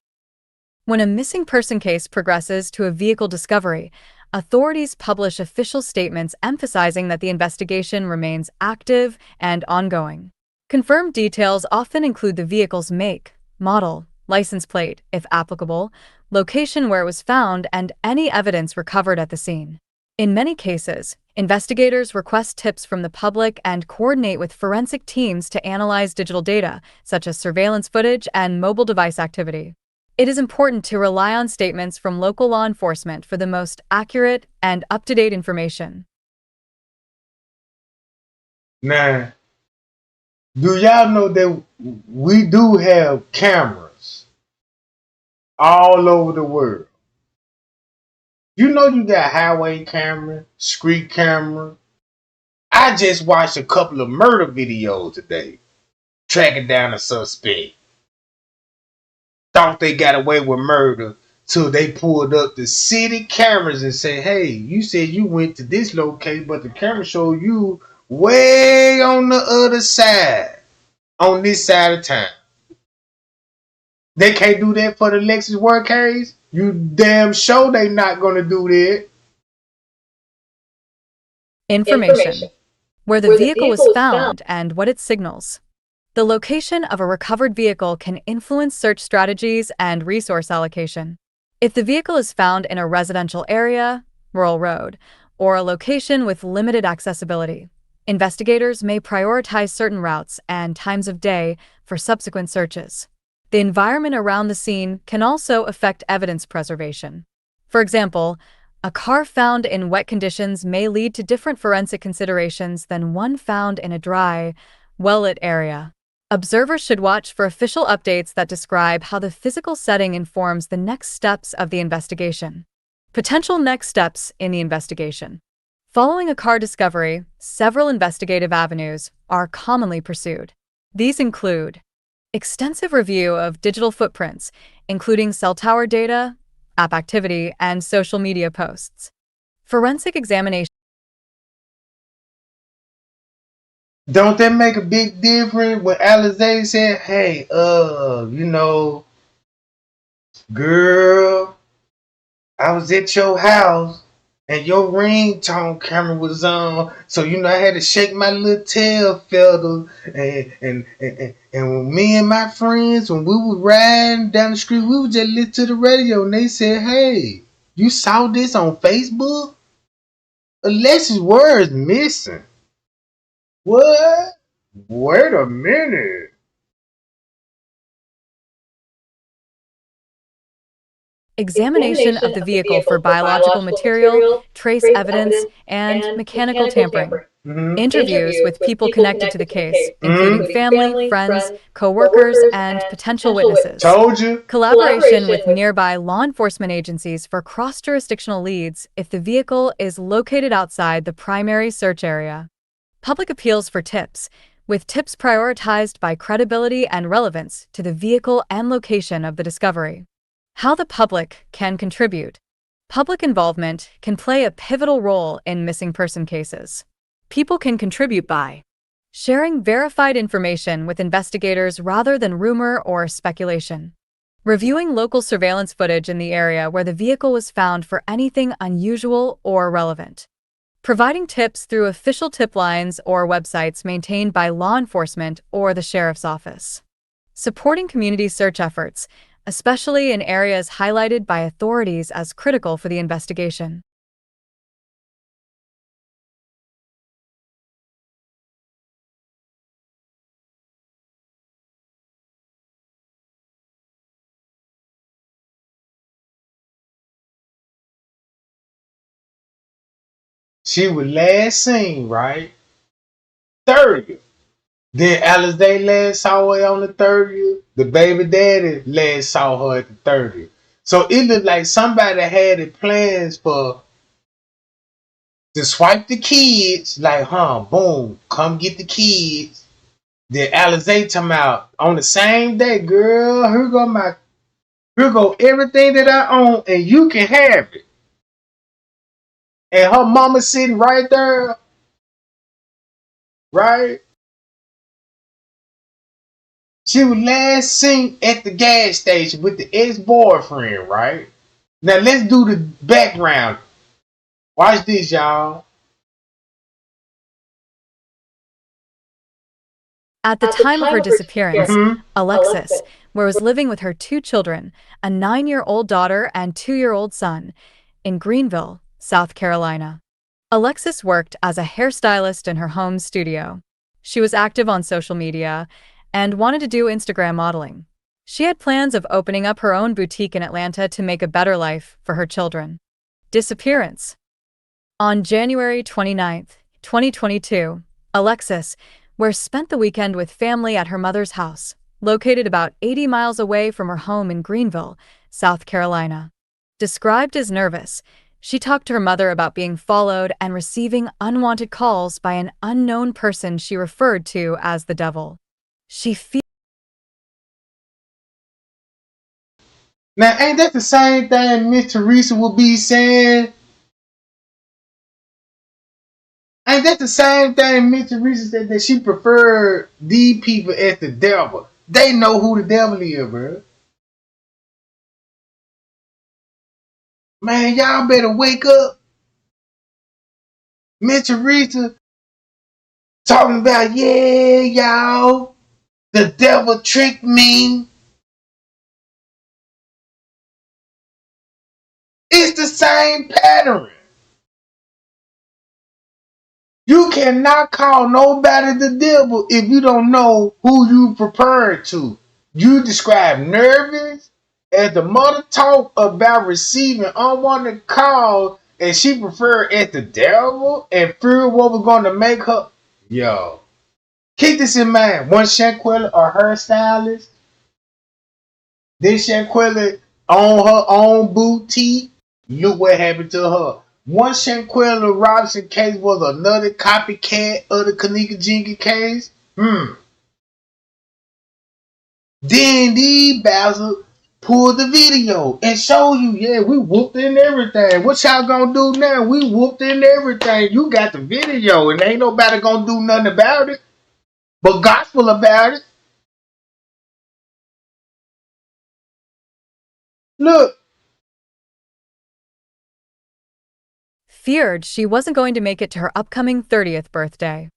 When a missing person case progresses to a vehicle discovery, authorities publish official statements emphasizing that the investigation remains active and ongoing. Confirmed details often include the vehicle's make, model, license plate, if applicable, location where it was found, and any evidence recovered at the scene. In many cases, investigators request tips from the public and coordinate with forensic teams to analyze digital data, such as surveillance footage and mobile device activity. It is important to rely on statements from local law enforcement for the most accurate and up-to-date information. Now, do y'all know that we do have cameras all over the world? You know you got highway camera, street camera. I just watched a couple of murder videos today, tracking down a suspect. Thought they got away with murder till they pulled up the city cameras and said, hey, you said you went to this location, but the camera showed you way on the other side, on this side of town. They can't do that for the Alexis Ware case? You damn sure they not gonna do that. Information. Where the vehicle was found and what it signals. The location of a recovered vehicle can influence search strategies and resource allocation. If the vehicle is found in a residential area, rural road, or a location with limited accessibility, investigators may prioritize certain routes and times of day for subsequent searches. The environment around the scene can also affect evidence preservation. For example, a car found in wet conditions may lead to different forensic considerations than one found in a dry, well-lit area. Observers should watch for official updates that describe how the physical setting informs the next steps of the investigation. Potential next steps in the investigation. Following a car discovery, several investigative avenues are commonly pursued. These include extensive review of digital footprints, including cell tower data, app activity, and social media posts. Forensic examination Don't that make a big difference when Alexis said, "Hey, girl, I was at your house and your ringtone camera was on, so I had to shake my little tail feathers and when me and my friends when we were riding down the street, we would just listen to the radio and they said, hey, you saw this on Facebook? Alexis Ware is missing. What? Wait a minute. Examination of the vehicle for biological material, trace evidence, and mechanical tampering. Mm-hmm. Interviews with people connected to the case, including family, friends, co-workers, and potential witnesses. Told you. Collaboration with nearby law enforcement agencies for cross-jurisdictional leads if the vehicle is located outside the primary search area. Public appeals for tips, with tips prioritized by credibility and relevance to the vehicle and location of the discovery. How the public can contribute. Public involvement can play a pivotal role in missing person cases. People can contribute by sharing verified information with investigators rather than rumor or speculation, reviewing local surveillance footage in the area where the vehicle was found for anything unusual or relevant, providing tips through official tip lines or websites maintained by law enforcement or the sheriff's office, supporting community search efforts, especially in areas highlighted by authorities as critical for the investigation. She was last seen, right? 30th. Then Alice Day last saw her on the 30th. The baby daddy last saw her at the 30th. So it looked like somebody had it plans for to swipe the kids, like, boom, come get the kids. Then Alice Day talking about on the same day, girl, here go everything that I own, and you can have it. And her mama sitting right there, right? She was last seen at the gas station with the ex-boyfriend, right? Now let's do the background. Watch this, y'all. At the time of her disappearance, Mhm. Alexis, was living with her 2 children, a 9-year-old daughter and 2-year-old son, in Greenville, South Carolina. Alexis worked as a hairstylist in her home studio. She was active on social media and wanted to do Instagram modeling. She had plans of opening up her own boutique in Atlanta to make a better life for her children. Disappearance. On January 29, 2022, Alexis, spent the weekend with family at her mother's house, located about 80 miles away from her home in Greenville, South Carolina. Described as nervous, she talked to her mother about being followed and receiving unwanted calls by an unknown person she referred to as the devil. Now, ain't that the same thing Miss Teresa will be saying? Ain't that the same thing Miss Teresa said that she preferred these people as the devil? They know who the devil is, bro. Man, y'all better wake up. Miss Teresa talking about, yeah, y'all, the devil tricked me. It's the same pattern. You cannot call nobody the devil if you don't know who you prepared to. You describe nervous as the mother talk about receiving unwanted calls, and she preferred as the devil and feared what was going to make her. Yo, keep this in mind. One Shanquella, a hairstylist, this Shanquella on her own boutique. Look what happened to her. One Shanquella Robinson case was another copycat of the Kanika Jinky case. Then these bastards pull the video and show you, yeah, we whooped in everything. What y'all gonna do now? We whooped in everything. You got the video and ain't nobody gonna do nothing about it. but gospel about it. Look, Feared she wasn't going to make it to her upcoming 30th birthday.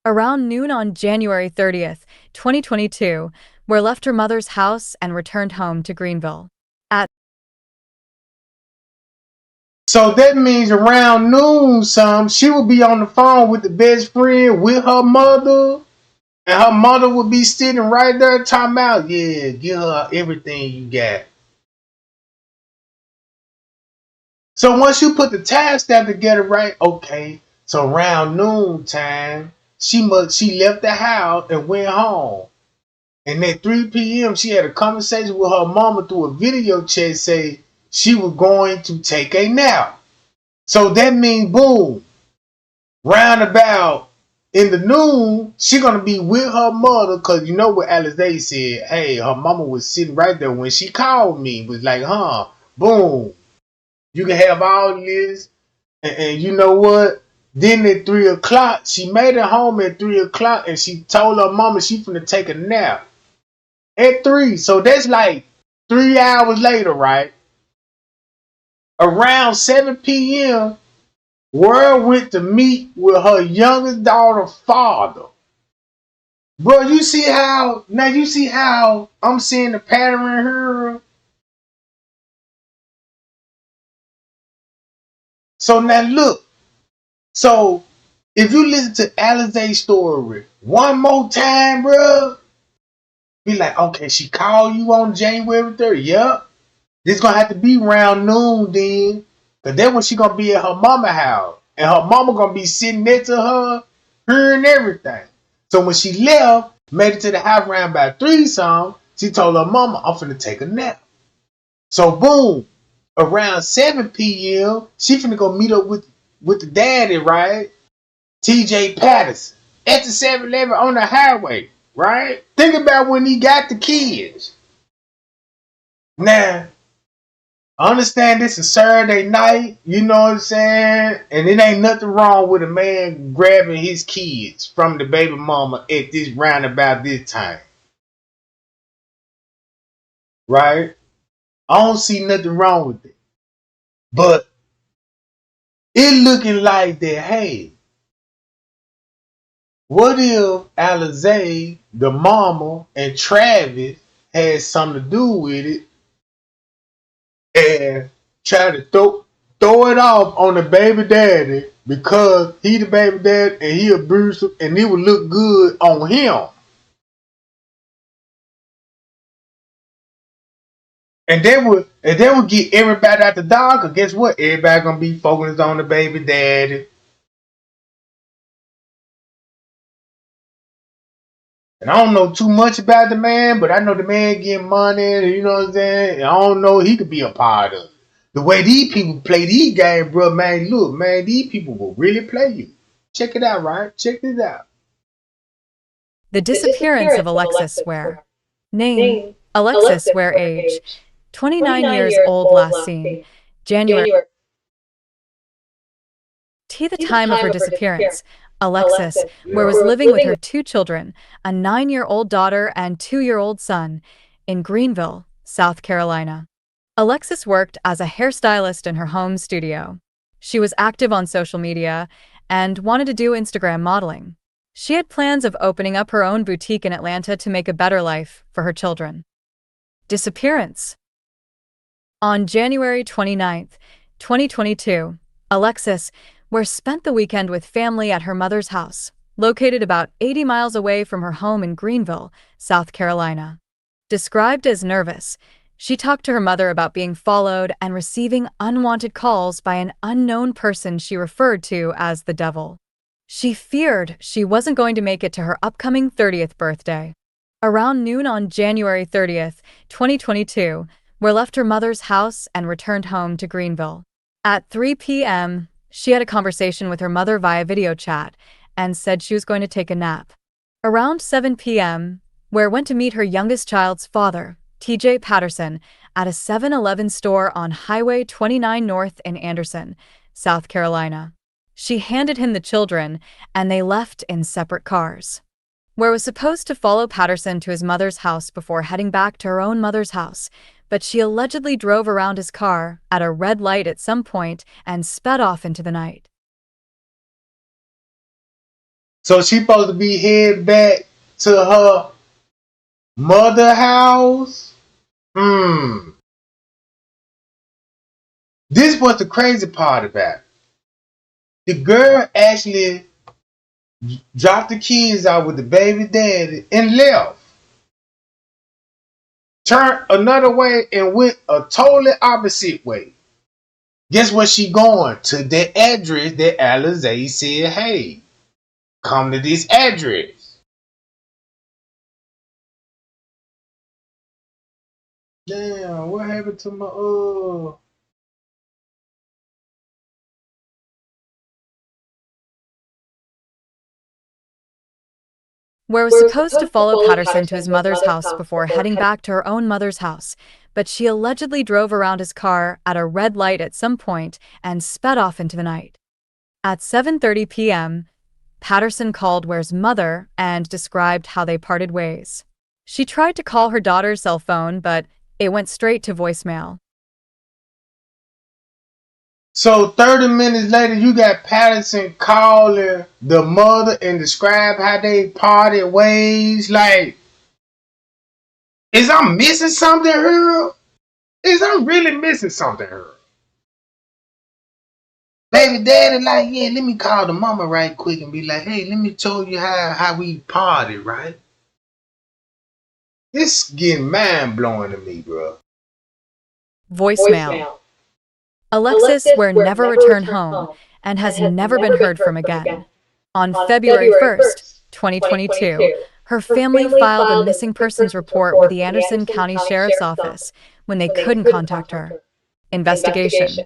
Around noon on January 30th, 2022, Ware left her mother's house and returned home to Greenville. At so that means around noon, she would be on the phone with the best friend with her mother, and her mother would be sitting right there talking about, yeah, give her everything you got. So once you put the task that together, right? Okay, so around noon time, she left the house and went home. And at 3 p.m., she had a conversation with her mama through a video chat, say she was going to take a nap. So that means, boom, roundabout in the noon, she gonna be with her mother, cause you know what Alexis said. Hey, her mama was sitting right there when she called me. Was like, boom, you can have all this, and you know what? Then at 3 o'clock, she made it home at 3 o'clock, and she told her mama she finna take a nap at 3. So that's like 3 hours later, right? Around 7 p.m., Ware went to meet with her youngest daughter's father. Bro, you see how I'm seeing the pattern here? So now look, so if you listen to Alizé's story one more time, bro, be like, okay, she called you on January 3rd. Yep. This gonna have to be around noon then. Cause then when she gonna be at her mama house. And her mama gonna be sitting next to her, hearing everything. So when she left, made it to the house around by 3 some, she told her mama, I'm finna take a nap. So boom, around 7 p.m., she finna go meet up with the daddy, right? TJ Patterson. At the 7-Eleven on the highway, right? Think about when he got the kids. Now, I understand this is Saturday night, you know what I'm saying? And it ain't nothing wrong with a man grabbing his kids from the baby mama at this roundabout this time. Right? I don't see nothing wrong with it. But it looking like that, hey, what if Alizé, the mama, and Travis had something to do with it and try to throw it off on the baby daddy because he the baby daddy and he abusive and it would look good on him. And they would get everybody out the dog, because guess what? Everybody gonna be focused on the baby daddy. And I don't know too much about the man, but I know the man getting money, you know what I'm saying? And I don't know he could be a part of it. The way these people play these games, bro, man, look, man, these people will really play you. Check it out, right? Check this out. the disappearance of Alexis Ware. Name, Alexis Ware. Age, 29 years old. Last seen, January. The time of her disappearance, Alexis, Ware was living with her 2 children, a 9-year-old daughter and 2-year-old son, in Greenville, South Carolina. Alexis worked as a hairstylist in her home studio. She was active on social media and wanted to do Instagram modeling. She had plans of opening up her own boutique in Atlanta to make a better life for her children. Disappearance. On January 29th, 2022, Alexis, Ware spent the weekend with family at her mother's house, located about 80 miles away from her home in Greenville, South Carolina. Described as nervous, she talked to her mother about being followed and receiving unwanted calls by an unknown person she referred to as the devil. She feared she wasn't going to make it to her upcoming 30th birthday. Around noon on January 30th, 2022, Ware left her mother's house and returned home to Greenville. At 3 p.m., she had a conversation with her mother via video chat and said she was going to take a nap. Around 7 p.m., Ware went to meet her youngest child's father, TJ Patterson, at a 7-Eleven store on Highway 29 North in Anderson, South Carolina. She handed him the children, and they left in separate cars. Ware was supposed to follow Patterson to his mother's house before heading back to her own mother's house, but she allegedly drove around his car at a red light at some point and sped off into the night. So she supposed to be headed back to her mother house? This was the crazy part about it. The girl actually dropped the kids out with the baby daddy and left. Turned another way and went a totally opposite way. Guess where she going? To the address that Alexis said, hey, come to this address. Damn, what happened to my Ware was supposed to follow Patterson to his mother's house before heading back to her own mother's house, but she allegedly drove around his car at a red light at some point and sped off into the night. At 7:30 p.m., Patterson called Ware's mother and described how they parted ways. She tried to call her daughter's cell phone, but it went straight to voicemail. So 30 minutes later, you got Patterson calling the mother and describe how they parted ways. Like, is I missing something here? Is I really missing something here? Baby daddy like, yeah, let me call the mama right quick and be like, hey, let me tell you how we parted, right? This getting mind blowing to me, bro. Voicemail. Alexis Ware never returned home and has never been heard from again. On February 1st, 2022, her family filed a missing persons report with the Anderson County Sheriff's Office when they couldn't contact her. Investigation.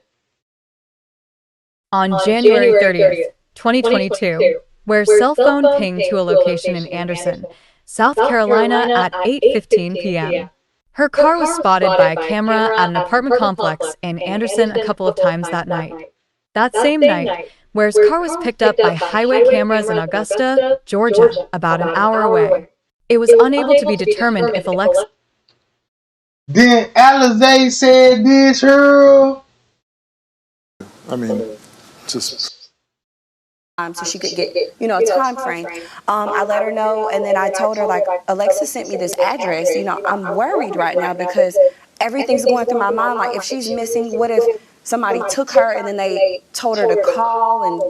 On January 30th, 2022, Ware's cell phone pinged to a location in Anderson, South Carolina at 8:15 p.m. Her car was spotted by a camera at an apartment complex in Anderson a couple of times that night. That same night, Ware's car was picked up by highway cameras in Augusta, Georgia, about an hour away. It was unable to be determined if Alexis. Then Alizé said this, her. I mean, just so she could get, a time frame. I let her know, and then I told her, like, Alexis sent me this address. I'm worried right now because everything's going through my mind. Like, if she's missing, what if somebody took her and then they told her to call and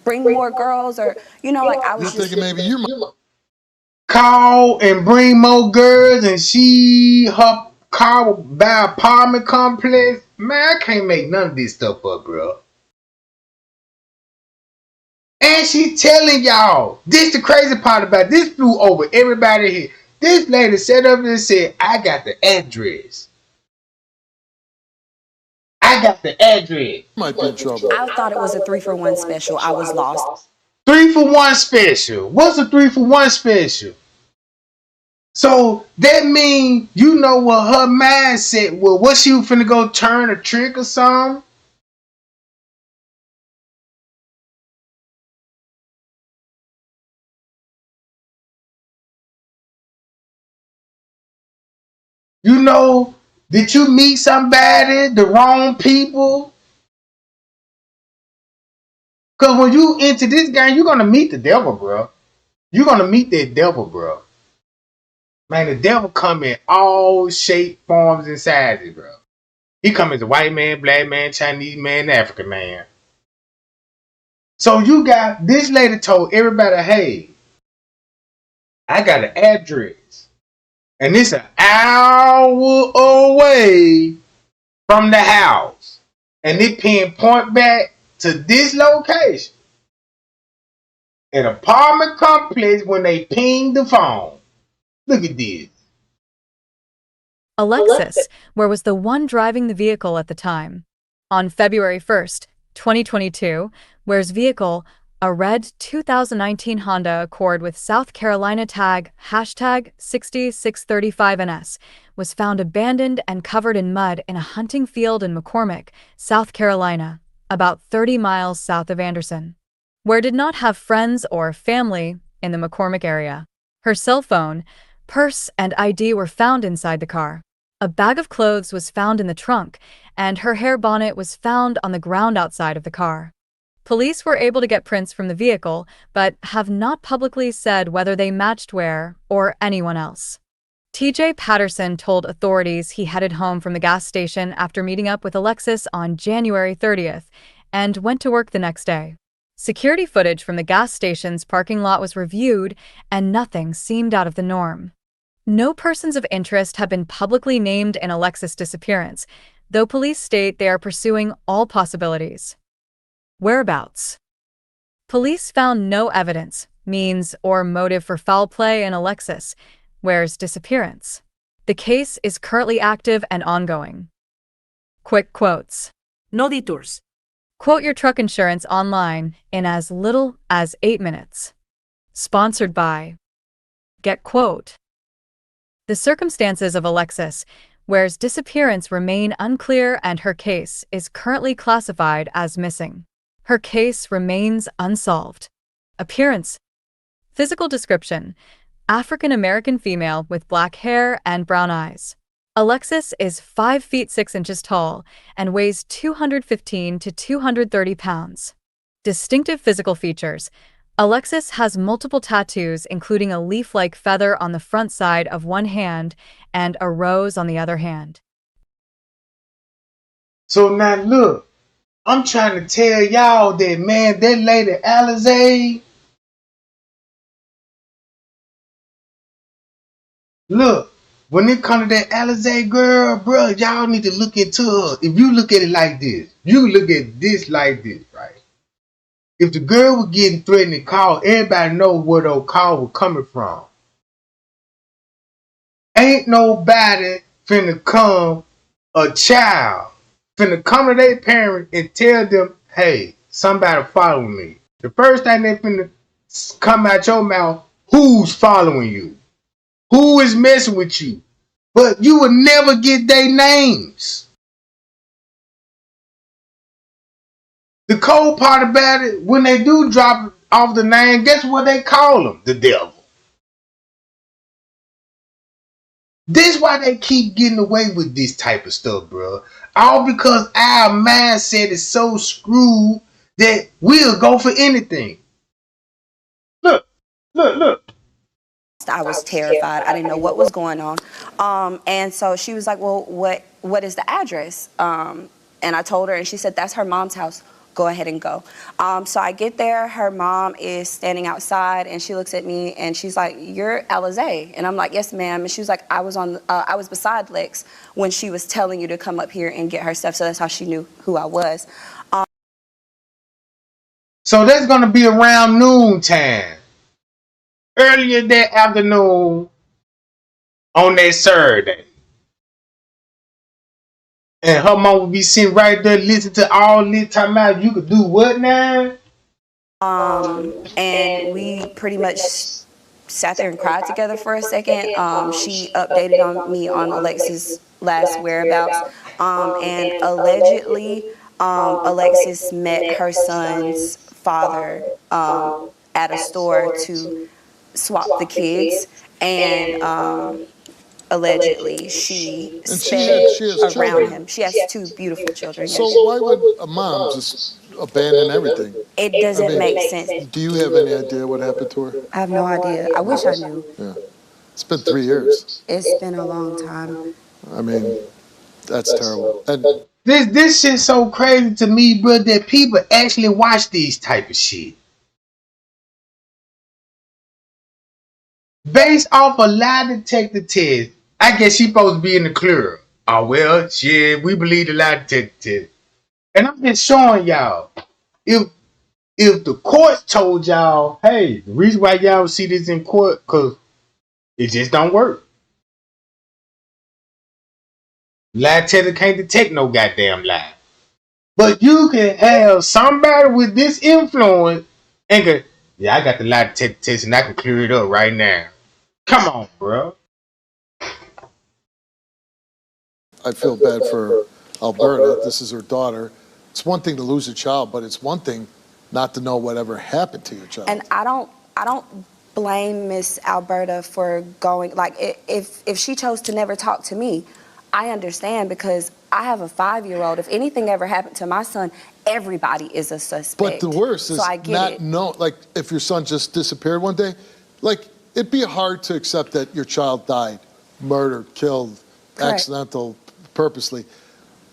bring more girls? Or, I was you're thinking maybe you might. Call and bring more girls, and her car by apartment complex. Man, I can't make none of this stuff up, bro. And she telling y'all, this the crazy part about it. This flew over everybody here. This lady sat up and said, I got the address. I got the address. Might be in trouble. I thought it was a 3-for-1 special. I was lost. 3-for-1 special. What's a 3-for-1 special? So that means you know what her mindset was. What she was finna go turn a trick or something? Did you meet somebody, the wrong people? Because when you into this game, you're going to meet the devil, bro. You're going to meet that devil, bro. Man, the devil come in all shape, forms, and sizes, bro. He come as a white man, black man, Chinese man, African man. So you got, this lady told everybody, hey, I got an address. And it's an hour away from the house. And they pinpoint back to this location. An apartment complex when they ping the phone. Look at this. Alexis, Ware was the one driving the vehicle at the time. On February 1st, 2022, Ware's vehicle, a red 2019 Honda Accord with South Carolina tag #60635NS, was found abandoned and covered in mud in a hunting field in McCormick, South Carolina, about 30 miles south of Anderson. Ware did not have friends or family in the McCormick area. Her cell phone, purse, and ID were found inside the car. A bag of clothes was found in the trunk, and her hair bonnet was found on the ground outside of the car. Police were able to get prints from the vehicle, but have not publicly said whether they matched Ware or anyone else. TJ Patterson told authorities he headed home from the gas station after meeting up with Alexis on January 30th and went to work the next day. Security footage from the gas station's parking lot was reviewed, and nothing seemed out of the norm. No persons of interest have been publicly named in Alexis' disappearance, though police state they are pursuing all possibilities. Whereabouts? Police found no evidence, means, or motive for foul play in Alexis Ware's disappearance. The case is currently active and ongoing. Quick quotes. No detours. Quote your truck insurance online in as little as 8 minutes. Sponsored by Get Quote. The circumstances of Alexis Ware's disappearance remain unclear, and her case is currently classified as missing. Her case remains unsolved. Appearance. Physical description: African American female with black hair and brown eyes. Alexis is 5 feet 6 inches tall and weighs 215 to 230 pounds. Distinctive physical features: Alexis has multiple tattoos, including a leaf-like feather on the front side of one hand and a rose on the other hand. So now look, I'm trying to tell y'all that, man, that lady Alexis, look, when it comes to that Alexis girl, bro, y'all need to look into her. If you look at it like this, you look at this like this, right? If the girl was getting threatening call, everybody knows where those calls were coming from. Ain't nobody finna come, a child, finna come to their parents and tell them, hey, somebody follow me. The first thing they finna come out your mouth, who's following you? Who is messing with you? But you will never get their names. The cold part about it, when they do drop off the name, guess what they call them? The devil. This is why they keep getting away with this type of stuff, bro. All because our mindset is so screwed that we'll go for anything. Look. I was terrified. I didn't know what was going on. And so she was like, well, what is the address? And I told her, and she said, that's her mom's house. Go ahead and go. So I get there, her mom is standing outside, and she looks at me and she's like, you're Alexis? And I'm like, yes, ma'am. And she was like, I was beside Lex when she was telling you to come up here and get her stuff. So that's how she knew who I was. So that's gonna be around noon time. Earlier that afternoon on that Saturday. And her mom would be sitting right there listening to all this, talking about you could do what now? And we pretty much sat there and cried together for a second. She updated on me on Alexis' last whereabouts. And allegedly, Alexis met her son's father at a store to swap the kids. And allegedly, she sped has around children. him. She has 2 beautiful children. So why would a mom just abandon everything? It doesn't make sense. Do you have any idea what happened to her? I have no idea. I wish I knew. Yeah. It's been 3 years. It's been a long time. I mean, that's terrible. And This shit's so crazy to me, bro, that people actually watch these type of shit. Based off a lie detector test, I guess she supposed to be in the clear. Oh well, shit, we believe the lie detector test. And I'm just showing y'all, if the court told y'all, hey, the reason why y'all see this in court, cause it just don't work. Lie detector can't detect no goddamn lie. But you can have somebody with this influence and go, yeah, I got the lie detector test and I can clear it up right now. Come on, bro. I feel bad for Alberta. This is her daughter. It's one thing to lose a child, but it's one thing not to know whatever happened to your child. And I don't blame Miss Alberta for going, like, if she chose to never talk to me, I understand, because I have a 5-year-old. If anything ever happened to my son, everybody is a suspect. But the worst is so I get not it. know, like, if your son just disappeared one day, like, it'd be hard to accept that your child died, murdered, killed, Correct. accidental, purposely.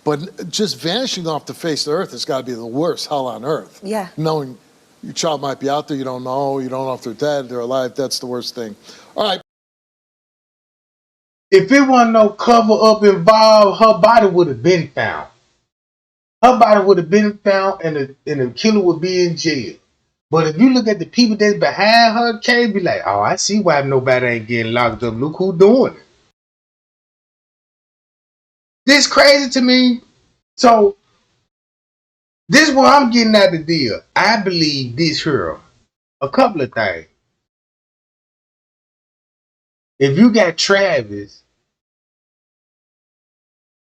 But just vanishing off the face of the earth has got to be the worst hell on earth. Yeah. Knowing your child might be out there, you don't know if they're dead, they're alive, that's the worst thing. All right. If it wasn't no cover up involved, her body would have been found. Her body would have been found, and the killer would be in jail. But if you look at the people that's behind her case, be like, oh, I see why nobody ain't getting locked up. Look who doing it. This crazy to me. So this is what I'm getting at the deal. I believe this here. A couple of things. If you got Travis,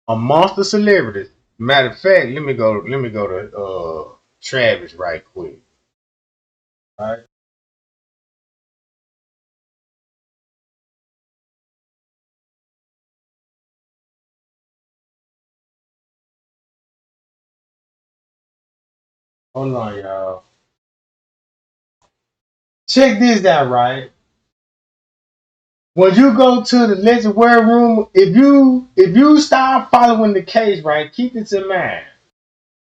a monster celebrity. Matter of fact, let me go to Travis right quick. All right. Hold on, y'all. Check this out, right? When you go to the Legend Ware room, if you start following the case, right, keep this in mind.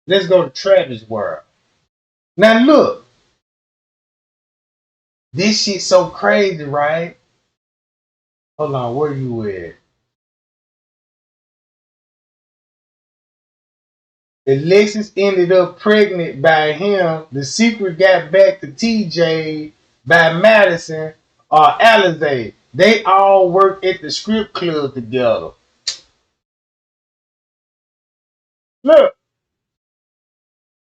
Let's go to Travis' world. Now look, this shit so crazy, right? Hold on, where you at? Alexis ended up pregnant by him. The secret got back to TJ by Madison or Alizé. They all work at the script club together. Look,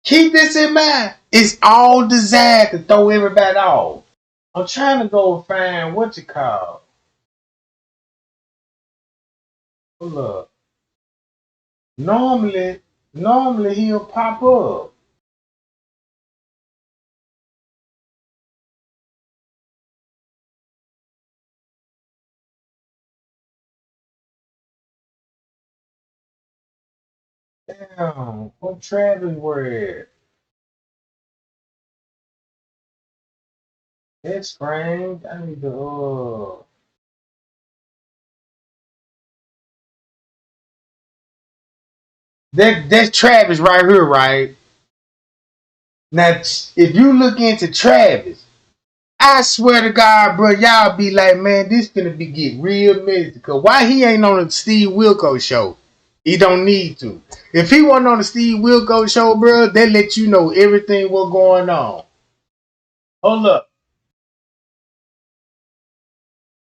keep this in mind. It's all designed to throw everybody off. I'm trying to go find what you call. Look, normally he'll pop up. Damn, what Travis word? That's strange. I need to that's Travis right here, right? Now, if you look into Travis, I swear to God, bro, y'all be like, man, this finna be get real messy. Cause why he ain't on the Steve Wilkos show? He don't need to. If he wasn't on the Steve Wilkos show, bro, they let you know everything what going on. Hold up,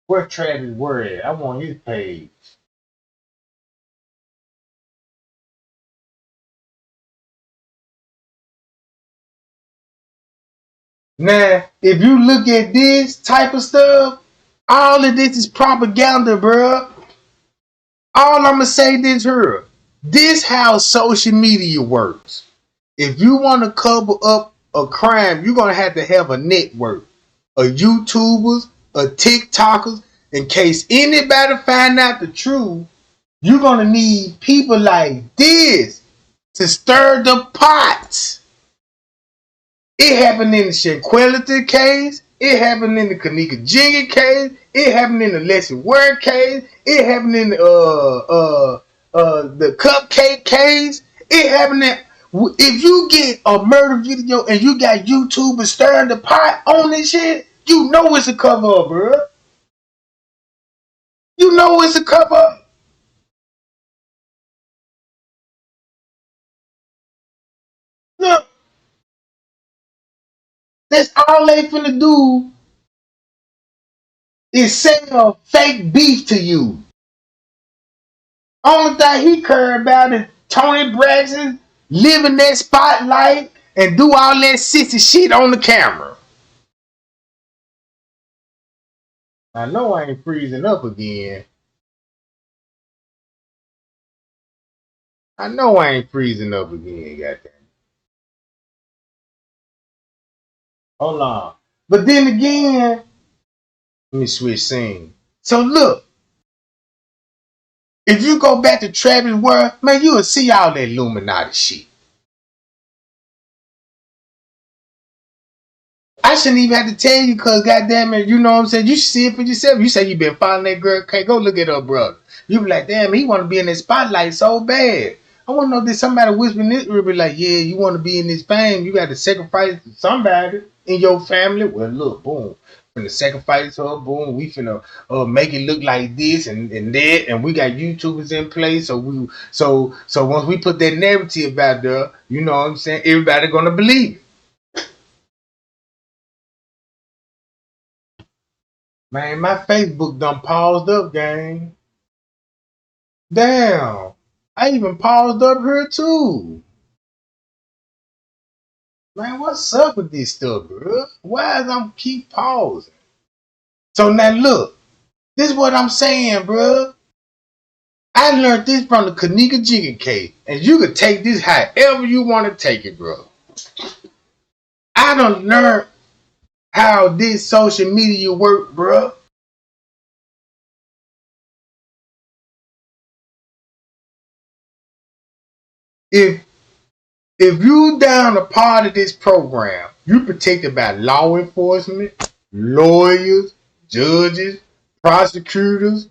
where Travis word at? I want his page. Now, if you look at this type of stuff, all of this is propaganda, bro. All I'm gonna say this here. This how social media works. If you want to cover up a crime, you're gonna have to have a network, a YouTubers, a TikTokers. In case anybody find out the truth, you're gonna need people like this to stir the pots. It happened in the Shanquality case. It happened in the Kanika Jiggy case. It happened in the Leslie Ware case. It happened in the Cupcake case. It happened in. If you get a murder video and you got YouTubers stirring the pot on this shit, you know it's a cover up, bro. You know it's a cover up. Look, that's all they finna do is sell fake beef to you. Only thing he cared about is Tony Braxton living that spotlight and do all that sissy shit on the camera. I know I ain't freezing up again. I know I ain't freezing up again, goddamn. Hold on. But then again, Let me switch scene. So look, if you go back to Travis World, man, you will see all that Illuminati shit. I shouldn't even have to tell you because goddamn it, you know what I'm saying? You should see it for yourself. You say you been following that girl. Okay, go look at her brother. You be like, damn, he want to be in the spotlight so bad. I want to know if there's somebody whispering this ear be like, yeah, you want to be in this fame. You got to sacrifice somebody in your family. Well, look, boom. Finna sacrifice her, boom. We finna make it look like this and that, and we got YouTubers in place. So once we put that narrative out there, you know what I'm saying? Everybody gonna believe it. Man, my Facebook done paused up, gang. Damn. I even paused up here too. Man, what's up with this stuff, bro? Why is I'm keep pausing? So now look, this is what I'm saying, bro. I learned this from the Kanika Jigga case, and you can take this however you want to take it, bro. I done learned how this social media work, bro. If If you down a part of this program, you protected by law enforcement, lawyers, judges, prosecutors,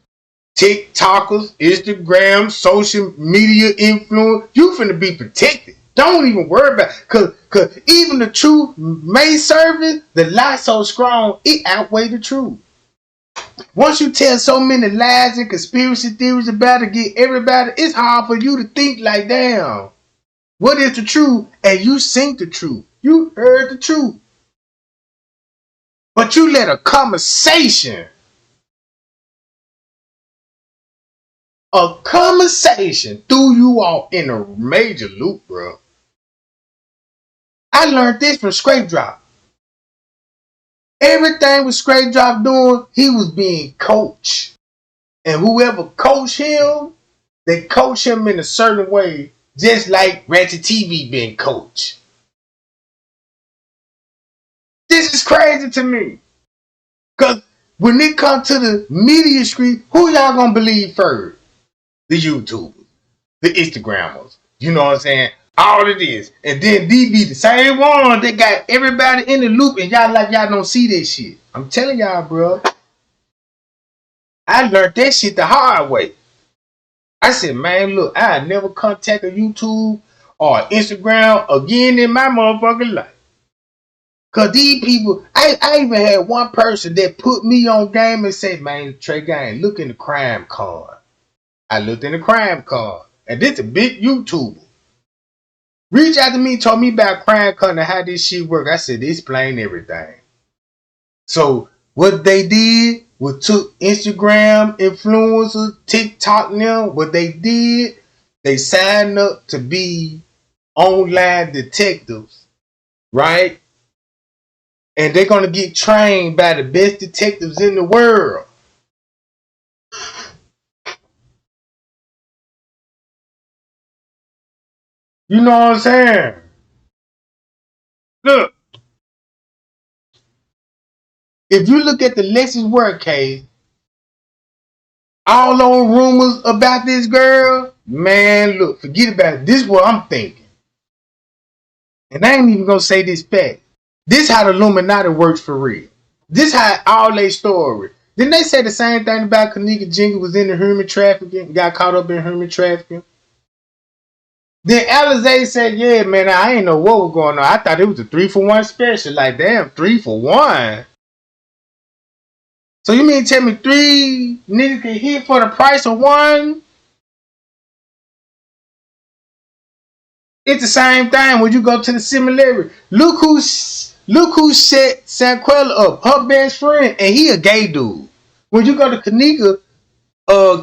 TikTokers, Instagram, social media influence. You finna be protected. Don't even worry about it. Cause even the truth may surface, the lie so strong, it outweigh the truth. Once you tell so many lies and conspiracy theories about to get everybody, it's hard for you to think like, damn. What is the truth? And you seen the truth. You heard the truth. But you let a conversation threw you off in a major loop, bro. I learned this from Scrape Drop. Everything with Scrape Drop doing, he was being coached. And whoever coached him, they coach him in a certain way, just like Ratchet TV being coached. This is crazy to me. Because when it comes to the media street, who y'all gonna believe first? The YouTubers, the Instagrammers. You know what I'm saying? All of this. And then these be the same one that got everybody in the loop and y'all like y'all don't see that shit. I'm telling y'all, bro. I learned that shit the hard way. I said, man, look, I never contact a YouTube or Instagram again in my motherfucking life. Cause these people, I even had one person that put me on game and said, man, Trey Gang, look in the crime card. I looked in the crime card. And this a big YouTuber. Reach out to me, told me about crime card and how this shit work. I said, explain everything. So what they did was took Instagram influencers, TikTok now, what they did, they signed up to be online detectives, right? And they're gonna get trained by the best detectives in the world. You know what I'm saying? Look, if you look at the Alexis Ware case, all those rumors about this girl, man, look, forget about it. This is what I'm thinking. And I ain't even gonna say this fact. This how the Illuminati works for real. This how all they story. Didn't they say the same thing about Kanika Jingle was in the human trafficking, got caught up in human trafficking? Then Alizé said, yeah, man, I ain't know what was going on. I thought it was a 3-for-1 special. Like, damn, 3-for-1. So you mean tell me 3 niggas can hit for the price of 1? It's the same thing when you go to the similarity. Look who set Sanquella up, her best friend, and he a gay dude. When you go to Kanika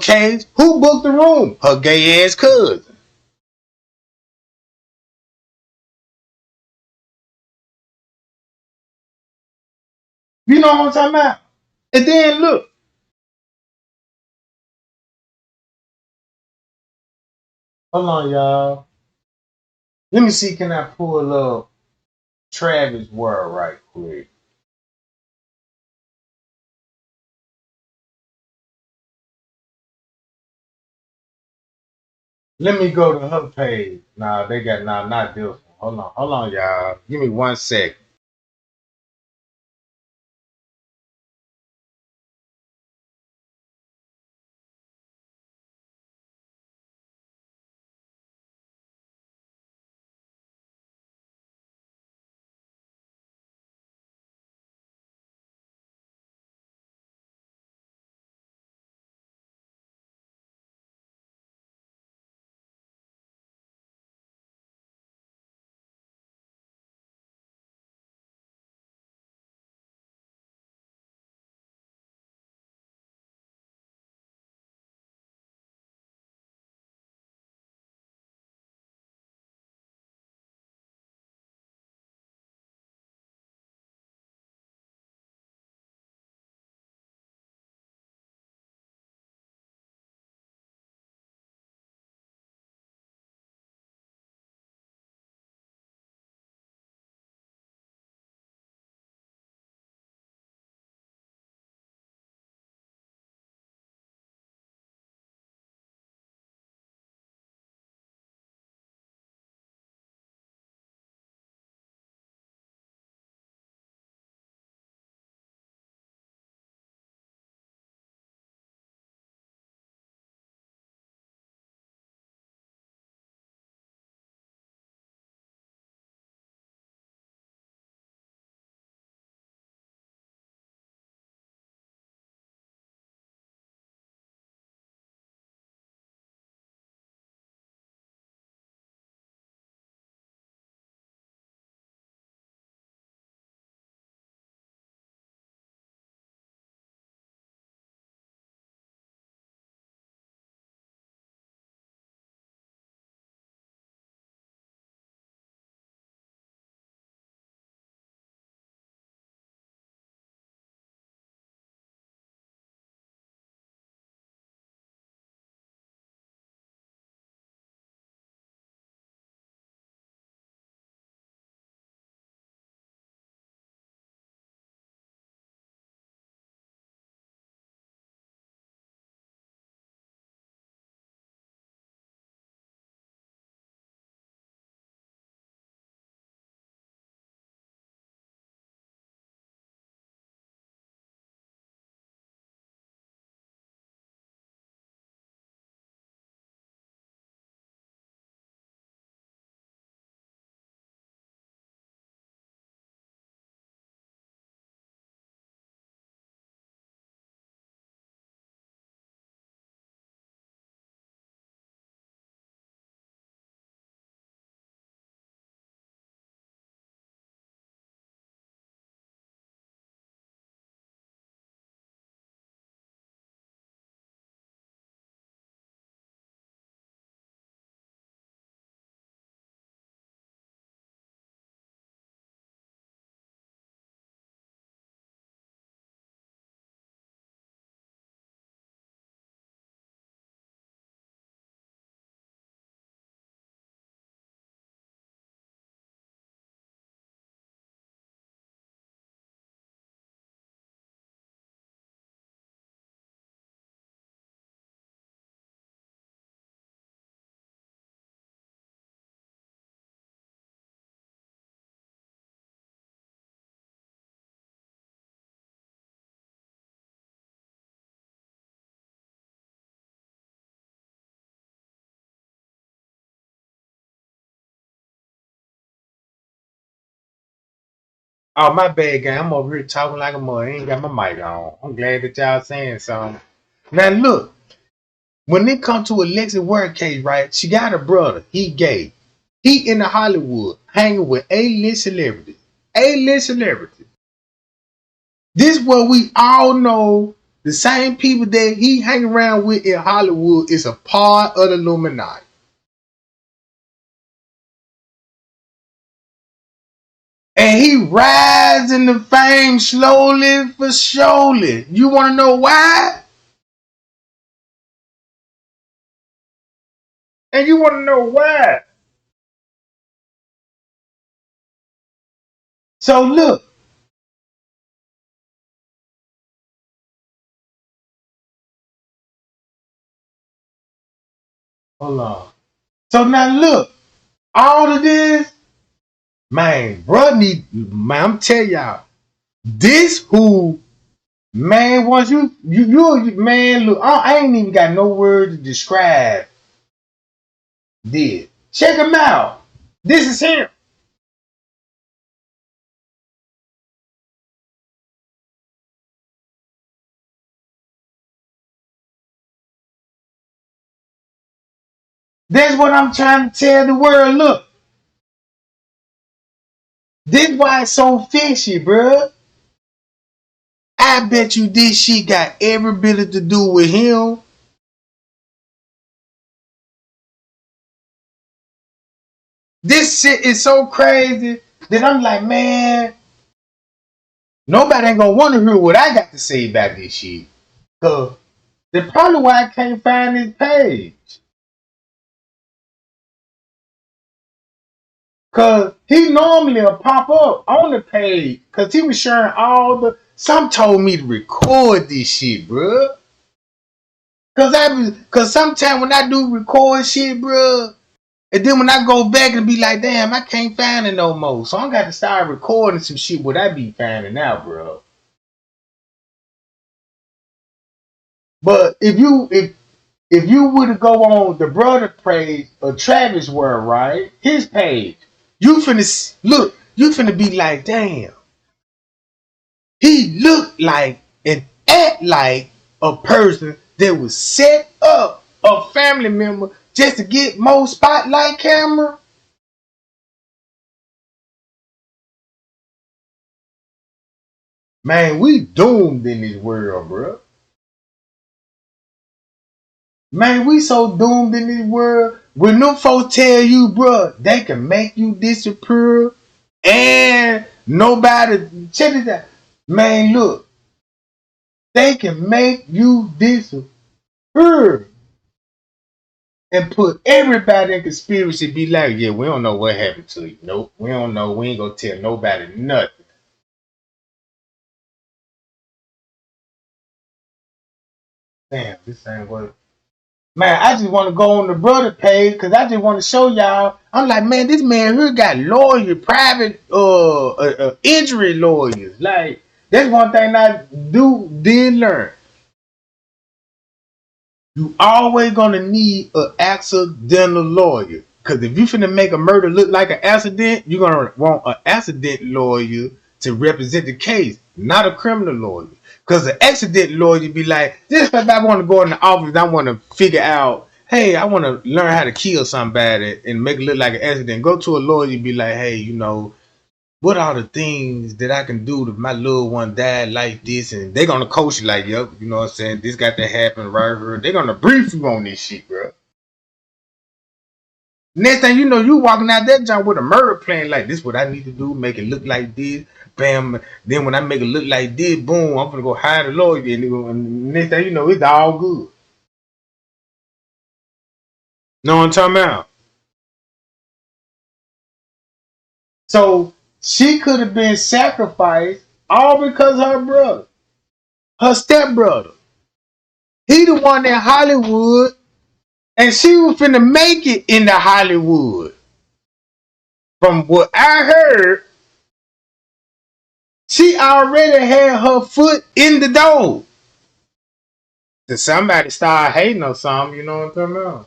case, who booked the room? Her gay ass cousin. You know what I'm talking about? And then look, hold on, y'all. Let me see, can I pull up Travis World right quick? Let me go to her page. Nah, they got not this one. Hold on, y'all. Give me 1 second. Oh, my bad, guy. I'm over here talking like a mother. I ain't got my mic on. I'm glad that y'all saying something. Now, look, when it comes to Alexis Ware case, right? She got a brother. He gay. He in the Hollywood hanging with A-list celebrities. A-list celebrities. This is what we all know. The same people that he hang around with in Hollywood is a part of the Illuminati. And he rising to fame slowly for surely. You want to know why? And you want to know why? So look, hold on. So now look, all of this, man, bro, man, I'm telling y'all, this who, man, once man, look, I ain't even got no word to describe this. Check him out. This is him. That's what I'm trying to tell the world. Look, this why it's so fishy, bro. I bet you this shit got every bit to do with him. This shit is so crazy that I'm like, man, nobody ain't gonna want to hear what I got to say about this shit. Cause that's probably why I can't find his page. Cause he normally will pop up on the page. Cause he was sharing all the. Some told me to record this shit, bro. Cause sometimes when I do record shit, bro, and then when I go back and be like, damn, I can't find it no more. So I got to start recording some shit what I be finding out, bro. But if you were to go on the brother page of Travis Ware, right? His page, you finna look, you finna be like, damn, he looked like and act like a person that was set up a family member just to get more spotlight camera. Man, we doomed in this world, bro. Man, we so doomed in this world. When them folks tell you, bro, they can make you disappear and nobody check this out. Man, look, they can make you disappear and put everybody in conspiracy. Be like, yeah, we don't know what happened to you. Nope, we don't know. We ain't gonna tell nobody nothing. Damn, this ain't what. Man, I just want to go on the brother page because I just want to show y'all. I'm like, man, this man here got lawyer, private injury lawyers. Like, that's one thing I did learn. You always gonna need an accidental lawyer. Cause if you finna make a murder look like an accident, you're gonna want an accident lawyer to represent the case, not a criminal lawyer. Cause an accident lawyer be like, just if I want to go in the office, I want to figure out, hey, I want to learn how to kill somebody and make it look like an accident. Go to a lawyer, be like, hey, what are the things that I can do to my little one died like this? And they're gonna coach you like, yep, you know what I'm saying? This got to happen right here. They're gonna brief you on this shit, bro. Next thing you know, you walking out that joint with a murder plan, like this what I need to do, make it look like this, bam. Then when I make it look like this, boom, I'm gonna go hire the lawyer. And next thing you know, it's all good. Know what I'm talking about? So she could have been sacrificed all because of her brother, her stepbrother. He the one in Hollywood, and she was finna make it into Hollywood. From what I heard, she already had her foot in the door. Did somebody start hating or something? You know what I'm talking about?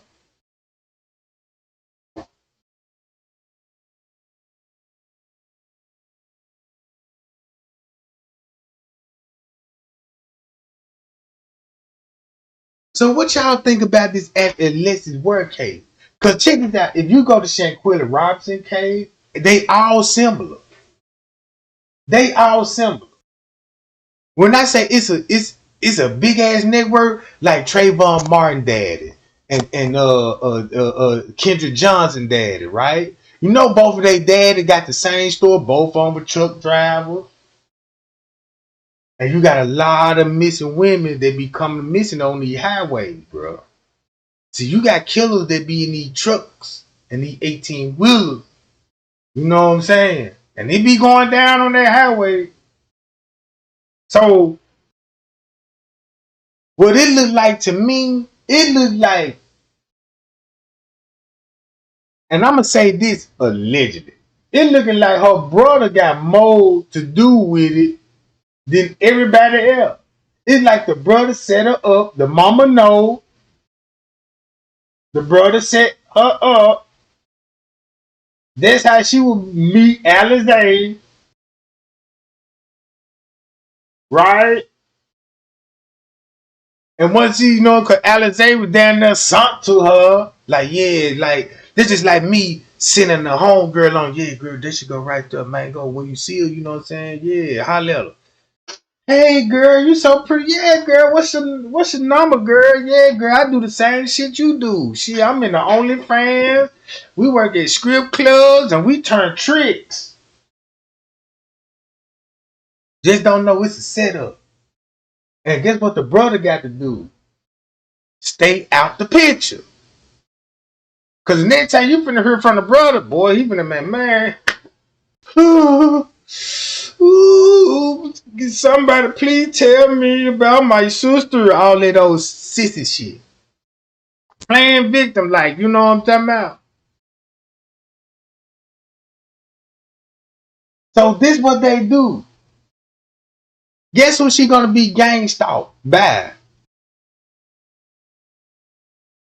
So what y'all think about this Alexis Ware case? Cause check this out. If you go to Shanquilla Robinson case, they all similar. They all similar. When I say it's a big ass network like Trayvon Martin daddy and Kendrick Johnson daddy, right? You know both of their daddy got the same store, both of them were truck drivers. And you got a lot of missing women that be coming missing on these highways, bro. See, you got killers that be in these trucks and these 18 wheelers. You know what I'm saying? And they be going down on that highway. So what it looked like to me, it looked like And I'm gonna say this allegedly. It looking like her brother got more to do with it than everybody else. It's like the brother set her up. The mama know. The brother set her up. That's how she would meet Alice, right? And once she, cause Alize was down there sunk to her, like, yeah, like, this is like me sending a homegirl on, yeah, girl, this should go right there, man. Go when you see her, you know what I'm saying? Yeah, holla at her. Hey, girl, you so pretty. Yeah, girl, what's your number, girl? Yeah, girl, I do the same shit you do. Shit, I'm in the OnlyFans. We work at strip clubs and we turn tricks. Just don't know it's a setup. And guess what the brother got to do? Stay out the picture. Cause the next time you finna hear from the brother, boy, he finna man. Ooh, somebody please tell me about my sister. All of those sissy shit. Playing victim, like, you know what I'm talking about? So this what they do. Guess who she gonna be gang stalked by?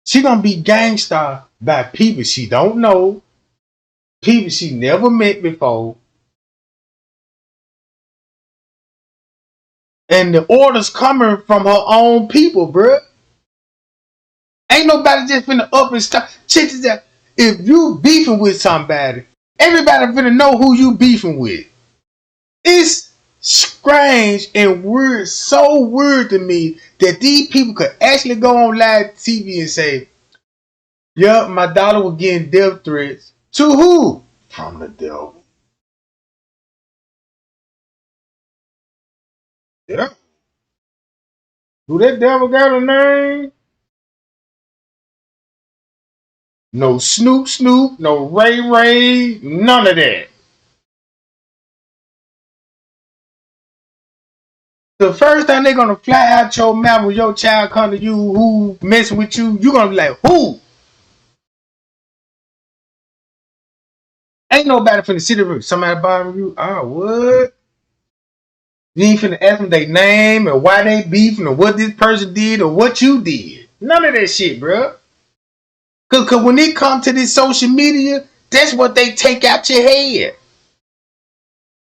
She gonna be gang stalked by people she don't know, people she never met before, and the orders coming from her own people, bruh. Ain't nobody just finna up and start. Check this out. If you beefing with somebody, everybody finna know who you beefing with. It's strange and weird, so weird to me that these people could actually go on live TV and say, "Yup, my daughter was getting death threats." To who? From the devil. Yeah. Do that devil got a name? No Snoop Snoop, no Ray Ray, none of that. The first time they're gonna fly out your mouth when your child come to you who messing with you, you gonna be like, who? Ain't nobody finna sit there. Somebody bothering you. Oh, what? You ain't finna ask them their name or why they beefing or what this person did or what you did. None of that shit, bro. Cause when it comes to this social media, that's what they take out your head.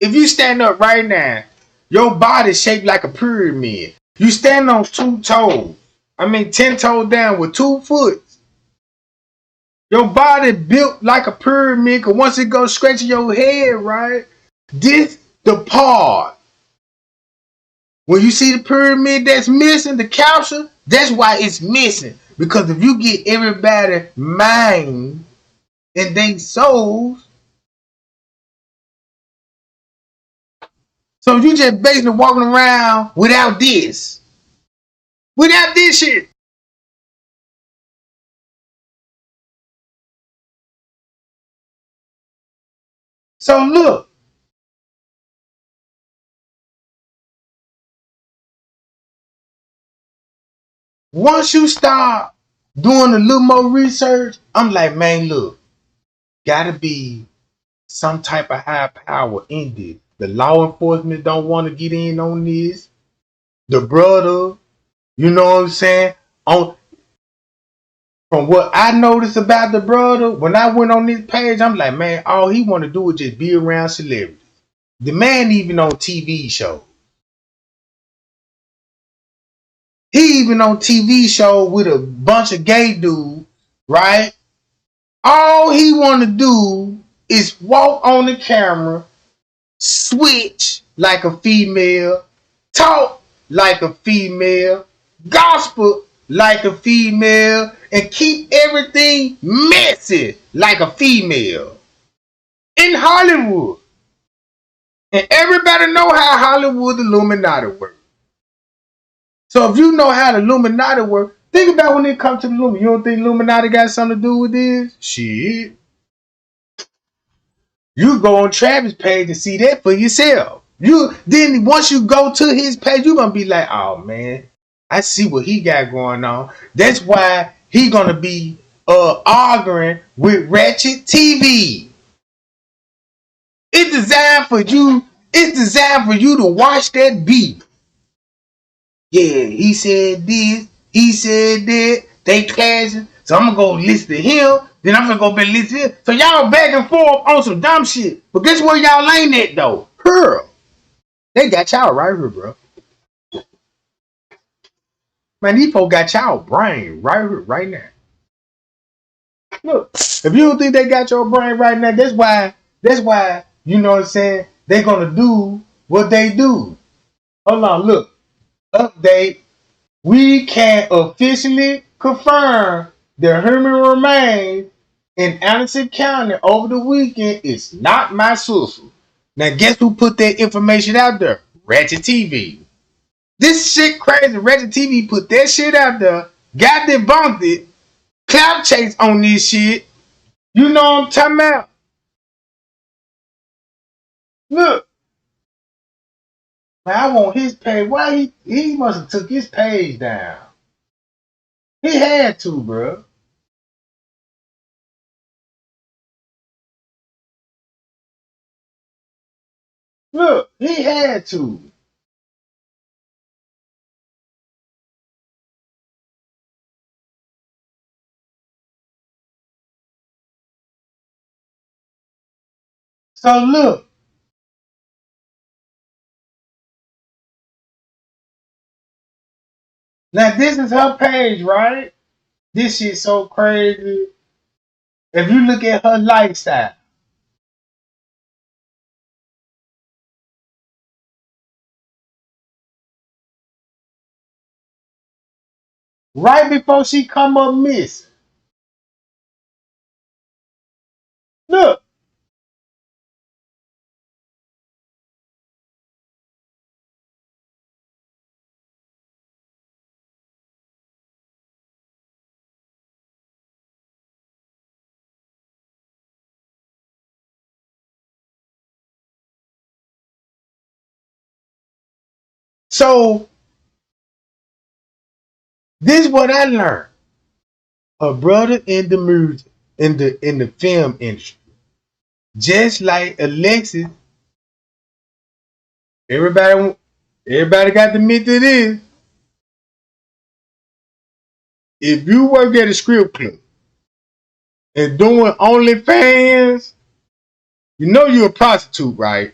If you stand up right now, your body shaped like a pyramid. You stand on 2 toes. 10 toes down with 2 foot. Your body built like a pyramid. Cause once it goes scratching your head, right? This the part. When you see the pyramid that's missing, the capsule, that's why it's missing. Because if you get everybody mind and they souls, so you just basically walking around without this shit. So look, once you start doing a little more research, I'm like, man, look, gotta be some type of high power in this. The law enforcement don't want to get in on this. The brother, you know what I'm saying? On From what I noticed about the brother, when I went on this page, I'm like, man, all he want to do is just be around celebrities. The man even on TV show. He even on TV show with a bunch of gay dudes, right? All he want to do is walk on the camera, switch like a female, talk like a female, gospel like a female, and keep everything messy like a female in Hollywood. And everybody know how Hollywood Illuminati work. So if you know how the Illuminati work, think about when it comes to the Illuminati. You don't think Illuminati got something to do with this? Shit. You go on Travis' page and see that for yourself. You then once you go to his page, you're gonna be like, oh man, I see what he got going on. That's why he gonna be arguing with Ratchet TV. It's designed for you. It's designed for you to watch that beat. Yeah, he said this. He said that. They clashing. So I'm gonna go listen to him. Then I'm gonna go back and listen to him. So y'all back and forth on some dumb shit. But guess where y'all ain't at though? Her. They got y'all right here, bro. Man, these folks got y'all brain right here, right now. Look, if you don't think they got your brain right now, that's why, you know what I'm saying, they're gonna do what they do. Hold on, look. Update. We can officially confirm the human remains in Anderson County over the weekend is not my sister. Now guess who put that information out there? Ratchet TV. This shit crazy. Ratchet TV put that shit out there, got debunked it, clout chase on this shit. You know what I'm talking about? Look, man, I want his page. Why he must have took his page down. He had to, bro. Look, he had to. So look, now this is her page, right? This shit so crazy. If you look at her lifestyle, right before she come up missing. Look, so this is what I learned. Her brother in the music, in the film industry. Just like Alexis, everybody got to admit to this. If you work at a script club and doing OnlyFans, you know you're a prostitute, right?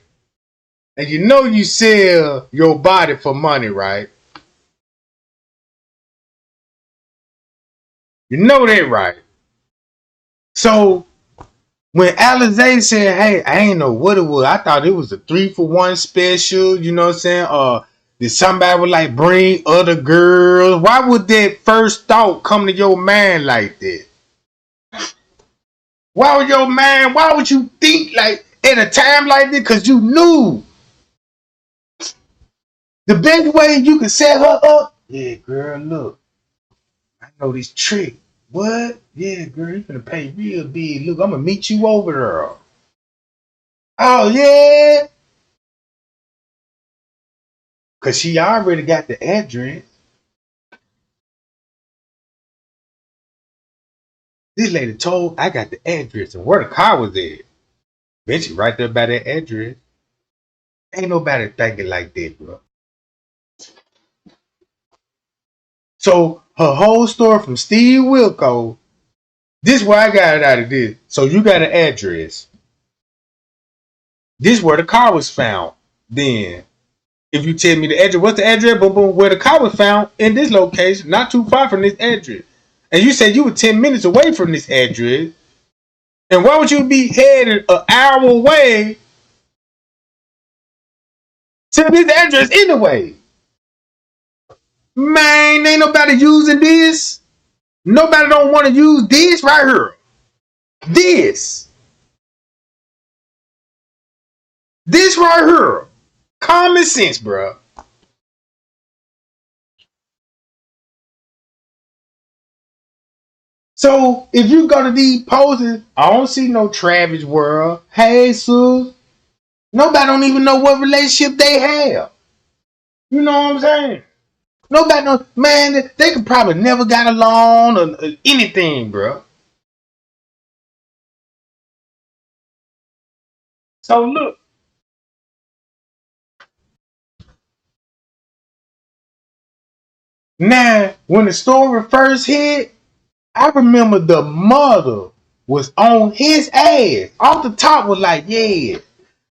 And you know you sell your body for money, right? You know that, right? So when Alexis said, hey, I ain't know what it was. I thought it was a 3-for-1 special, you know what I'm saying? Did somebody would like bring other girls? Why would that first thought come to your mind like that? Why would you think like at a time like this? Because you knew the best way you could set her up. Yeah, girl, look, I know this trick. What? Yeah, girl, you finna pay real big. Look, I'm gonna meet you over there. Oh, yeah. Because she already got the address. This lady told I got the address and where the car was at. Bitch, right there by that address. Ain't nobody thinking like that, bro. So her whole story from Steve Wilco, this is where I got it out of this. So you got an address. This is where the car was found. Then, if you tell me the address, what's the address? Boom, boom, where the car was found in this location, not too far from this address. And you said you were 10 minutes away from this address. And why would you be headed an hour away to this address anyway? Man, ain't nobody using this. Nobody don't want to use this right here. This. This right here. Common sense, bro. So if you go to these poses, I don't see no Travis World. Hey, sus. Nobody don't even know what relationship they have. You know what I'm saying? Nobody knows. Man, they could probably never got along or anything, bro. So look, now when the story first hit, I remember the mother was on his ass. Off the top was like, yeah,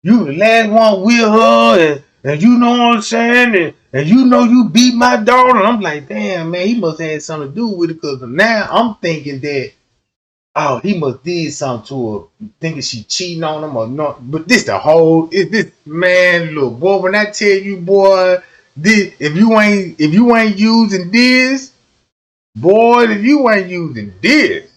you the last one with her, and you know what I'm saying, and you know you beat my daughter. And I'm like, damn, man, he must have had something to do with it, because now I'm thinking that, oh, he must did something to her, thinking she cheating on him or not. But this the whole, this man, look, boy, when I tell you, boy, this, if you ain't using this, boy, if you ain't using this,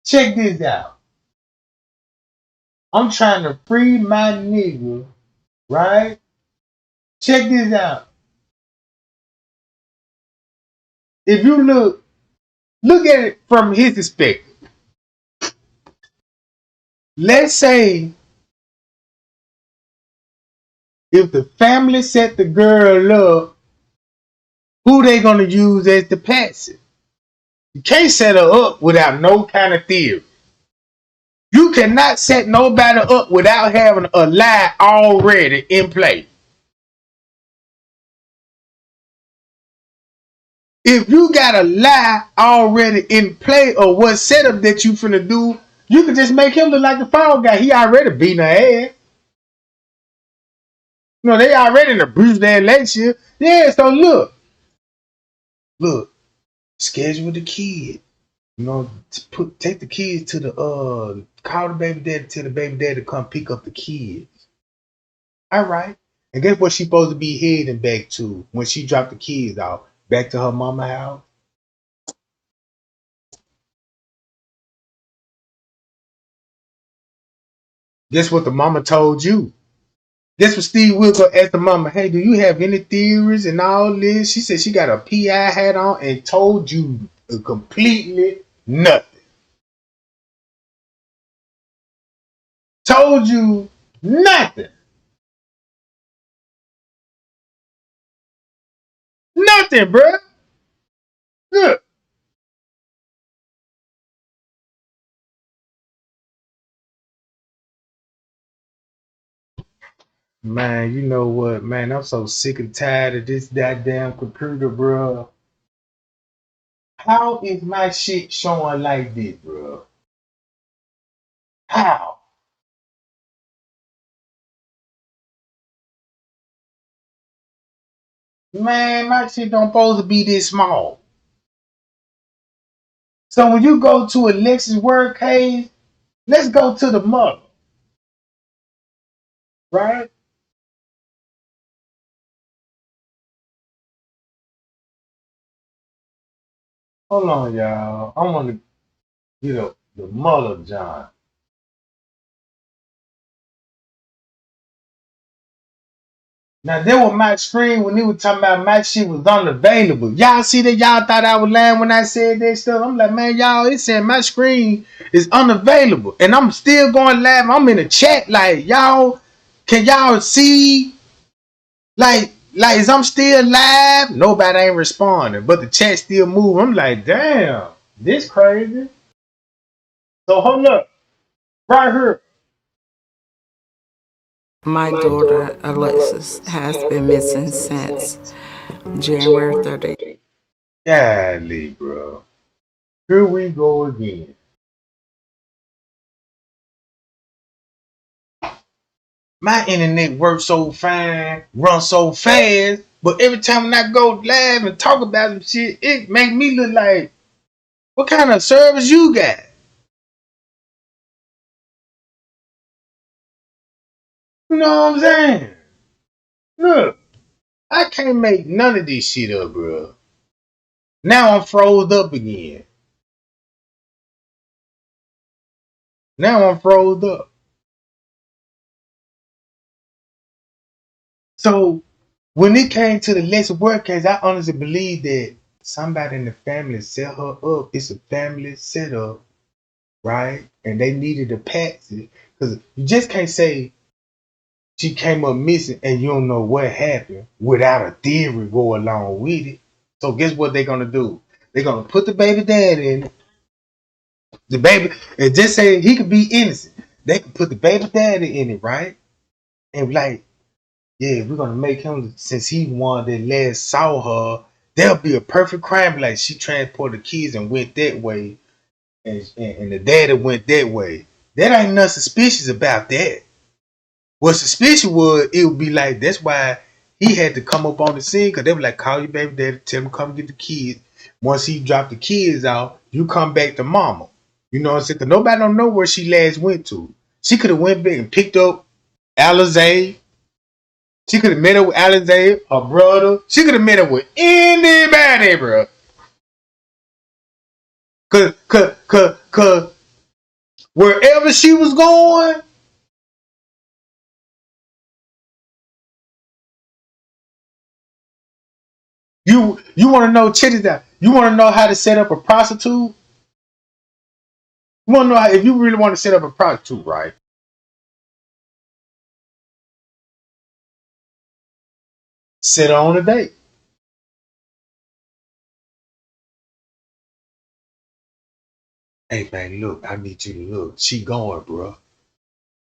check this out. I'm trying to free my nigga, right? Check this out. If you look at it from his perspective. Let's say if the family set the girl up, who they gonna use as the patsy? You can't set her up without no kind of theory. You cannot set nobody up without having a lie already in play. If you got a lie already in play or what setup that you finna do, you can just make him look like the fall guy. He already beating her ass. You know, they already in a bruised their relationship. Yeah, so look, schedule the kid. You know, take the kids to the call the baby daddy, tell the baby daddy to come pick up the kids. All right. And guess what she supposed to be heading back to when she dropped the kids off? Back to her mama house. Guess what the mama told you? Guess what Steve Wilkos asked the mama, hey, do you have any theories and all this? She said she got a PI hat on and told you completely nothing. Told you nothing. Nothing, bruh. Look. Man, you know what, man? I'm so sick and tired of this goddamn computer, bro. How is my shit showing like this, bro? How? Man, my shit don't supposed to be this small. So when you go to Alexis word case, let's go to the mother, right? Hold on, y'all. I want to get up the mother, John. Now, there was my screen when they were talking about my shit was unavailable. Y'all see that? Y'all thought I was lying when I said that stuff. I'm like, man, y'all, it said my screen is unavailable. And I'm still going live. I'm in the chat like, y'all, can y'all see? Like, is I'm still live? Nobody ain't responding, but the chat still moving. I'm like, damn, this crazy. So hold up, right here. My daughter, Alexis, has been missing since January 30th. Golly, bro. Here we go again. My internet works so fine, runs so fast, but every time when I go live and talk about some shit, it make me look like, what kind of service you got? You know what I'm saying? Look, I can't make none of this shit up, bro. Now I'm froze up again. Now I'm froze up. So when it came to the lesson work case, I honestly believe that somebody in the family set her up. It's a family setup, right? And they needed a patsy. Because you just can't say she came up missing and you don't know what happened without a theory go along with it. So guess what they're gonna do? They're gonna put the baby dad in it, The baby, and just say he could be innocent. They could put the baby daddy in it, right? And like, yeah, we're gonna make him since he one that last saw her. There'll be a perfect crime. Like she transported the kids and went that way, and the daddy went that way. That ain't nothing suspicious about that. What suspicious was it would be like that's why he had to come up on the scene because they were like, call your baby daddy, tell him come get the kids. Once he dropped the kids out, you come back to mama. You know what I'm saying? Because nobody don't know where she last went to. She could have went back and picked up Alizé. She could have met up with Alizé, her brother. She could have met up with anybody, bro. Cause wherever she was going, you want to know, check this out. You want to know how to set up a prostitute? You want to know how, if you really want to set up a prostitute, right? Set her on a date. Hey man, look, I need you to look. She going, bro.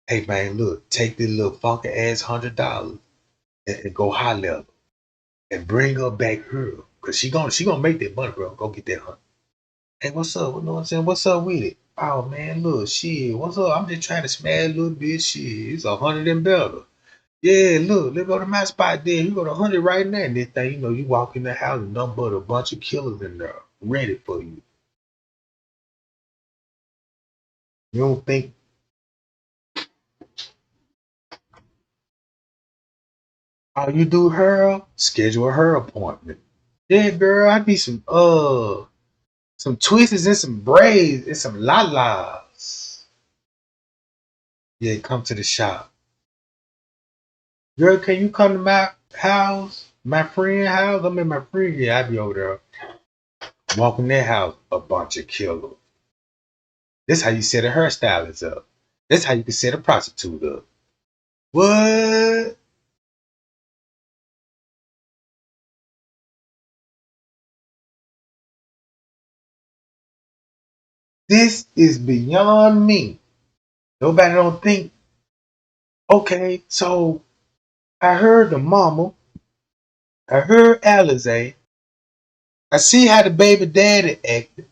Hey man, look, take this little funky ass $100 and go holler at her and bring her back here. Cause she gonna make that money, bro. Go get that $100. Hey, what's up? You know what I'm saying? What's up with it? Oh man, look, shit. What's up? I'm just trying to smash a little bit. Shit, it's 100 and better. Yeah, look, let's go to my spot there. You go to 100 right now. And this thing, you know, you walk in the house and nothing but a bunch of killers in there ready for you. You don't think, oh, you do her? Schedule her appointment. Yeah, girl, I need some twists and some braids and some la-las. Yeah, come to the shop. Girl, can you come to my house? My friend house? I'm in my friend. Yeah, I be over there. Walk in that house, a bunch of killers. This how you set a hairstylist up. This how you can set a prostitute up. What? This is beyond me. Nobody don't think, okay, so I heard the mama, I heard Alizé, I see how the baby daddy acted.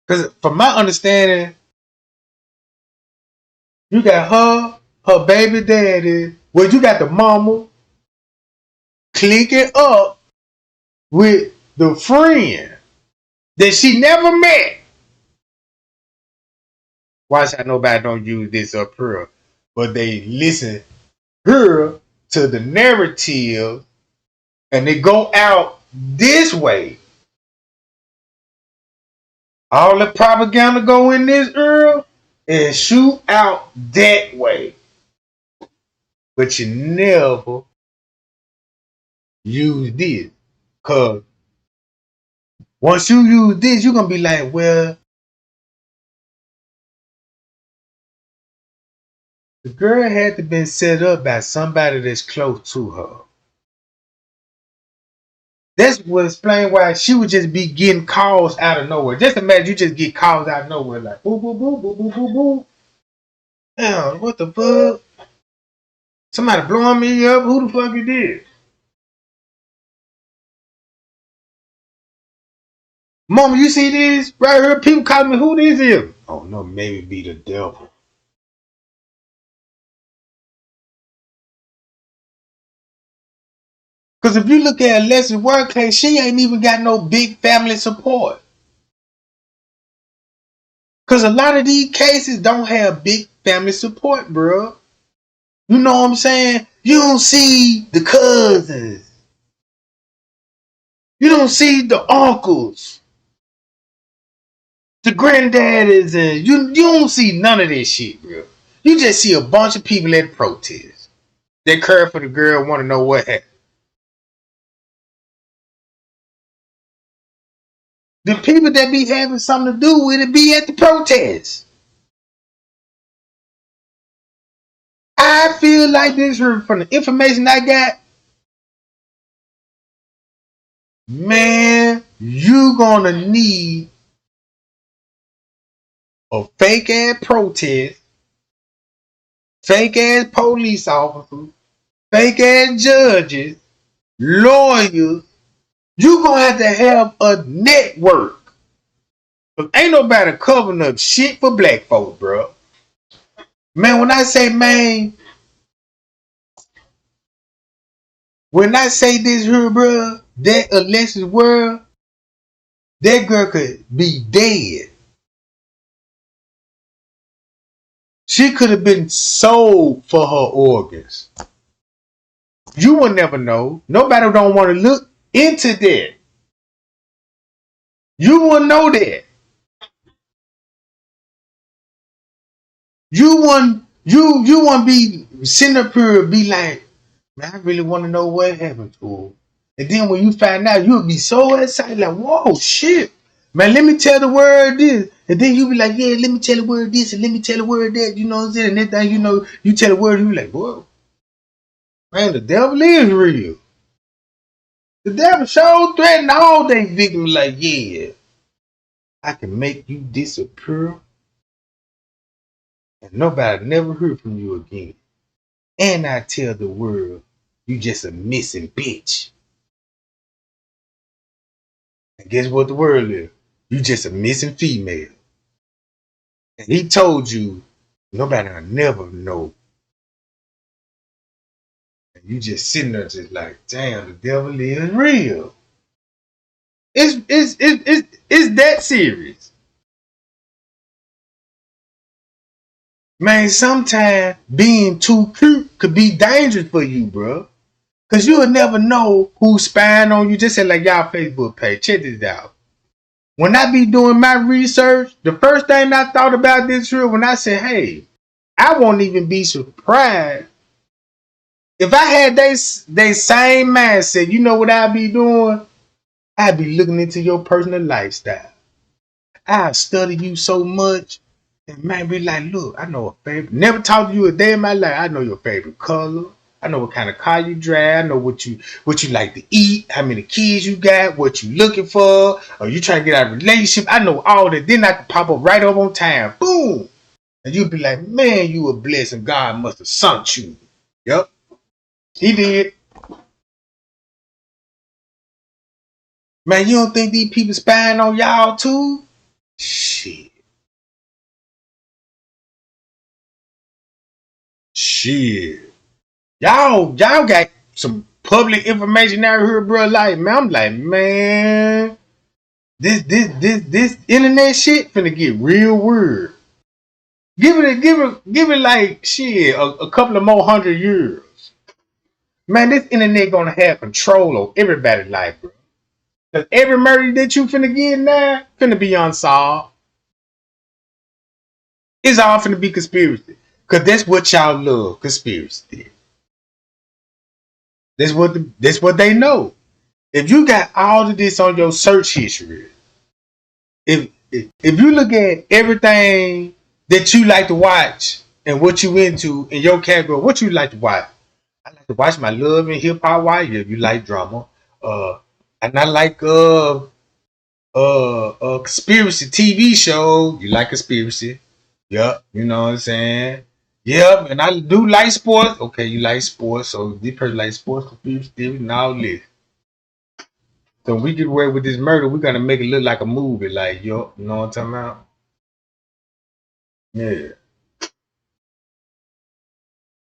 Because from my understanding, you got her baby daddy, well, you got the mama clicking up with the friend that she never met. Watch how nobody don't use this up here, but they listen here to the narrative and they go out this way. All the propaganda go in this earl and shoot out that way. But you never use this. Cause once you use this, you're gonna be like, well, the girl had to been set up by somebody that's close to her. That's what explain why she would just be getting calls out of nowhere. Just imagine you just get calls out of nowhere, like boo boo boo boo boo boo boo. Damn, what the fuck? Somebody blowing me up? Who the fuck is this? Mama, you see this right here? People calling me, who this is? Oh no, maybe be the devil. Cause if you look at Alexis' work case, she ain't even got no big family support. Cause a lot of these cases don't have big family support, bro. You know what I'm saying? You don't see the cousins. You don't see the uncles, the granddaddies, and you don't see none of this shit, bro. You just see a bunch of people at the protest. They care for the girl, want to know what happened. The people that be having something to do with it be at the protest. I feel like this from the information I got, man, you gonna need of fake ass protests, fake ass police officers, fake ass judges, lawyers. You gonna have a network. Cause ain't nobody covering up shit for black folks, bro. Man, when I say this here, bro, that Alexis World, that girl could be dead. She could have been sold for her organs. You will never know. Nobody don't want to look into that. You will know that. You want be sitting up here and be like, man, I really want to know what happened to her. And then when you find out, you'll be so excited, like, whoa, shit. Man, let me tell the word this. And then you be like, yeah, let me tell the word this and let me tell the word that. You know what I'm saying? And that thing, you know, you tell the word, you be like, whoa, man, the devil is real. The devil showed threatened all they victims, like, yeah, I can make you disappear and nobody never heard from you again. And I tell the world, you just a missing bitch. And guess what the world is? You just a missing female. And he told you, nobody will never know. And you just sitting there just like, damn, the devil is real. It's that serious. Man, sometimes being too cute could be dangerous for you, bro. Cause you'll never know who's spying on you. Just say like y'all Facebook page. Check this out. When I be doing my research, the first thing I thought about this year when I said, hey, I won't even be surprised if I had they same mindset. You know what I'd be doing? I'd be looking into your personal lifestyle. I study you so much and man be like, look, I know a favorite. Never talked to you a day in my life. I know your favorite color. I know what kind of car you drive. I know what you like to eat, how many kids you got, what you looking for, or you trying to get out of a relationship. I know all that. Then I can pop up right up on time. Boom. And you'll be like, man, you a blessing. God must have sent you. Yep. He did. Man, you don't think these people spying on y'all too? Shit. Shit. Y'all got some public information out here, bro. Like, man, I'm like, man, this internet shit finna get real weird. Give it like shit a couple of more 100 years. Man, this internet gonna have control of everybody's life, bro. Cause every murder that you finna get now finna be unsolved. It's all finna be conspiracy. Cause that's what y'all love, conspiracy. That's what they know. If you got all of this on your search history, if you look at everything that you like to watch and what you into in your category, what you like to watch? I like to watch my love and hip hop. Why? If you like drama, and I like conspiracy TV show. You like conspiracy? Yep. You know what I'm saying? Yep. And I do like sports. Okay, you like sports, so this person likes sports, conspiracy theory, and all this. So when we get away with this murder, we're gonna make it look like a movie, like yo, you know what I'm talking about? Yeah.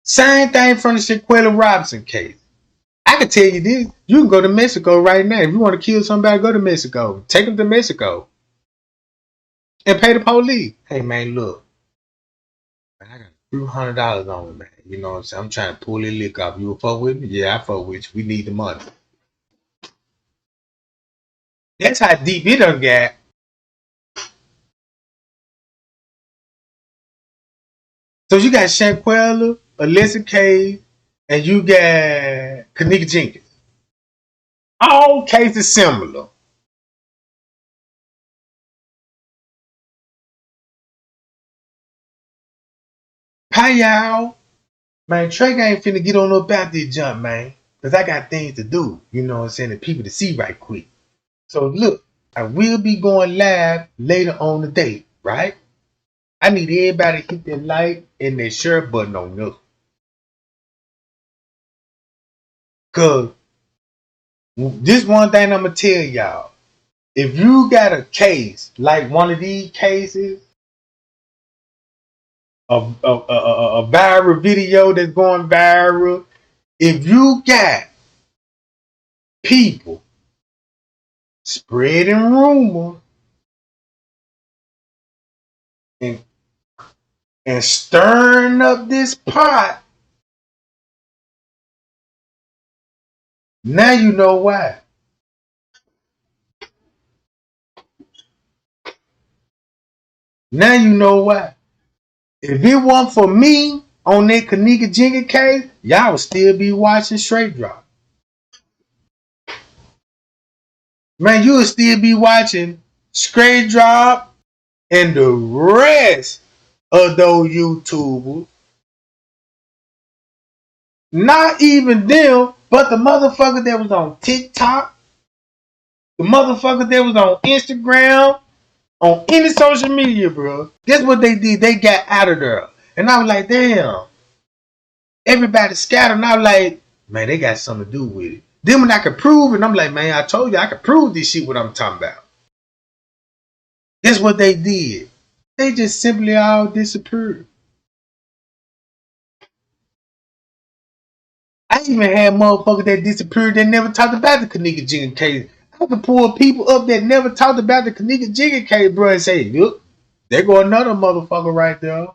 Same thing from the Shaquella Robinson case. I can tell you this: you can go to Mexico right now if you want to kill somebody. Go to Mexico. Take them to Mexico and pay the police. Hey man, look, man, I got $300 on me, man. You know what I'm saying? I'm trying to pull this lick off. You will fuck with me? Yeah, I fuck with you. We need the money. That's how deep it done got. So you got Shaquella, Alexis Case, and you got Kanika Jenkins. All cases similar. Hi y'all. Man, Trey ain't finna get on up out this jump, man. Cause I got things to do. You know what I'm saying? And people to see right quick. So look, I will be going live later on today, right? I need everybody to hit that like and that share button on this. Cause this one thing I'm gonna tell y'all. If you got a case like one of these cases, a viral video that's going viral, if you got people spreading rumors and stirring up this pot, now you know why. Now you know why. If it wasn't for me on that Kanika Jinga case, y'all would still be watching Straight Drop. Man, you would still be watching Straight Drop and the rest of those YouTubers. Not even them, but the motherfucker that was on TikTok, the motherfucker that was on Instagram, on any social media, bro. Guess what they did? They got out of there. And I was like, damn. Everybody scattered. And I was like, man, they got something to do with it. Then when I could prove it, I'm like, man, I told you I could prove this shit what I'm talking about. Guess what they did? They just simply all disappeared. I even had motherfuckers that disappeared that never talked about the Kanika Jigga case. I could pull people up that never talked about the Kanika Jigga case, bro, and say, look, there go another motherfucker right there.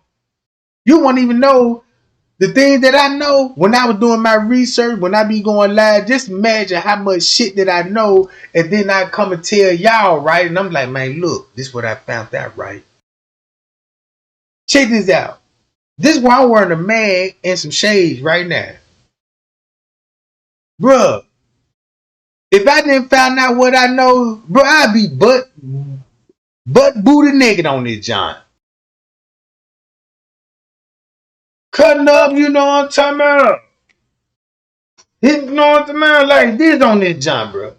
You won't even know the thing that I know when I was doing my research, when I be going live. Just imagine how much shit that I know, and then I come and tell y'all, right? And I'm like, man, look, this is what I found out, right? Check this out. This is why I'm wearing a mag and some shades right now. Bruh, if I didn't find out what I know, bro, I'd be butt booty naked on this John. Cutting up, you know what I'm talking about? You know what I'm talking about? Like this on this John, bro.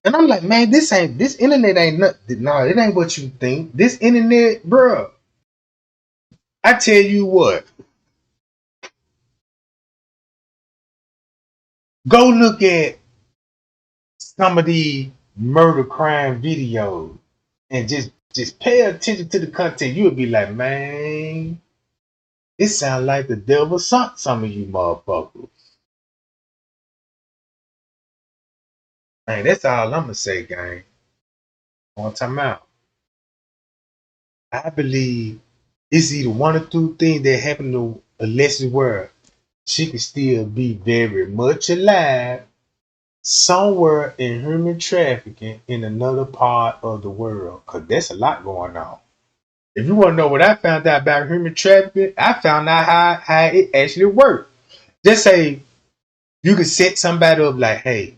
And I'm like, man, this internet ain't nothing. No, it ain't what you think. This internet, bro. I tell you what, go look at some of the murder crime videos and just pay attention to the content. You'll be like, man, it sounds like the devil sent some of you motherfuckers. Man, that's all I'm gonna say, gang. On time out. I believe it's either one or two things that happened to Alexis Ware. She could still be very much alive somewhere in human trafficking in another part of the world. Cause that's a lot going on. If you want to know what I found out about human trafficking, I found out how it actually works. Just say you could set somebody up like, hey,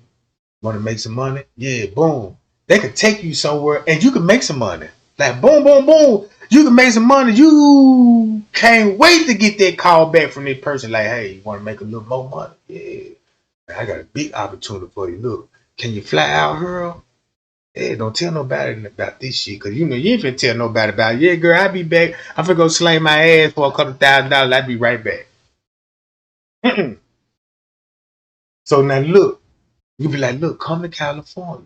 want to make some money? Yeah, boom. They could take you somewhere and you can make some money. Like boom, boom, boom. You can make some money. You can't wait to get that call back from that person. Like, hey, you want to make a little more money? Yeah. I got a big opportunity for you. Look, can you fly out here? Hey, don't tell nobody about this shit. Cause you know you ain't finna tell nobody about it. Yeah, girl, I'll be back. I'm finna go slay my ass for a couple $1,000. I'll be right back. So now look, you be like, look, come to California.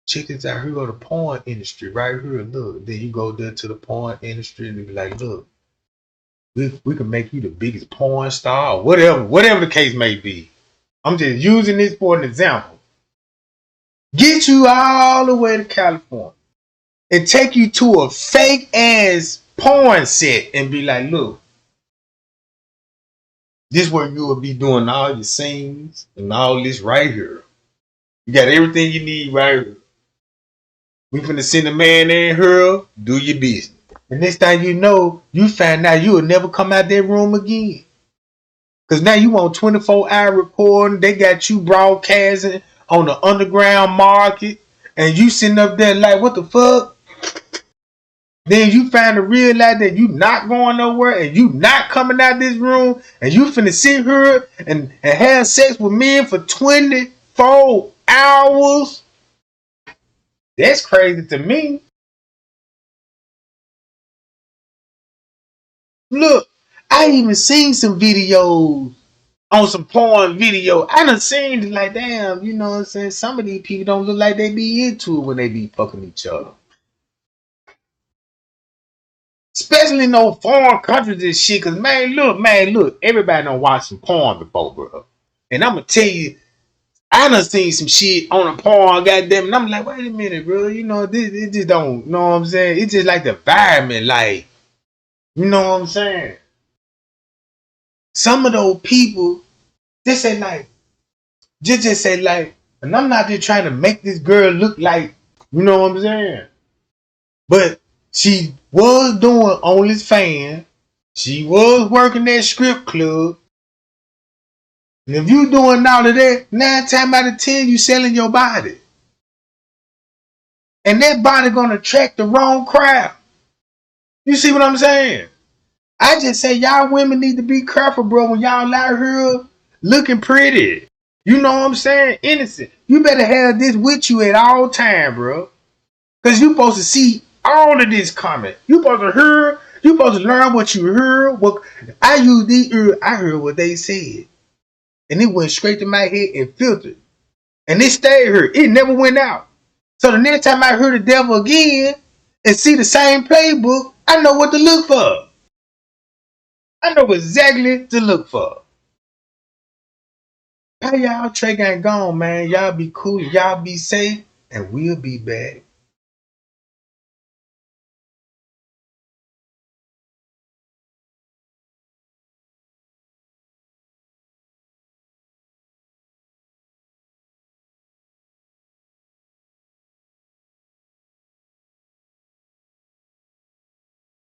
Check this out. Here go the porn industry right here. Look, then you go there to the porn industry and you be like, look, we can make you the biggest porn star or whatever the case may be. I'm just using this for an example. Get you all the way to California and take you to a fake ass porn set and be like, look, this is where you will be doing all your scenes and all this right here. You got everything you need right here. We finna send a man in here, do your business. The next thing you know, you find out you will never come out that room again. Cause now you on 24-hour recording. They got you broadcasting on the underground market, and you sitting up there like, what the fuck? Then you find to realize that you not going nowhere and you not coming out this room, and you finna sit here and have sex with men for 24 hours. That's crazy to me. Look, I even seen some videos on some porn video. I done seen it like, damn, you know what I'm saying? Some of these people don't look like they be into it when they be fucking each other. Especially in those foreign countries and shit. Cause man, look, everybody done watched some porn before, bro. And I'm gonna tell you, I done seen some shit on a porn, goddamn, and I'm like, wait a minute, bro. You know, this it just don't, you know what I'm saying? It's just like the environment, like, you know what I'm saying? Some of those people, they say like, just say like, and I'm not just trying to make this girl look like, you know what I'm saying? But she was doing OnlyFans. She was working that strip club. And if you doing all of that, 9 times out of 10, you selling your body. And that body gonna attract the wrong crowd. You see what I'm saying? I just say y'all women need to be careful, bro, when y'all out here looking pretty. You know what I'm saying? Innocent. You better have this with you at all time, bro. Cause you supposed to see all of this coming. You supposed to hear, you supposed to learn what you heard. What I use these ears, I heard what they said. And it went straight to my head and filtered. And it stayed here. It never went out. So the next time I hear the devil again and see the same playbook, I know what to look for. I know exactly to look for. How y'all Trey ain't gone, man. Y'all be cool. Y'all be safe. And we'll be back.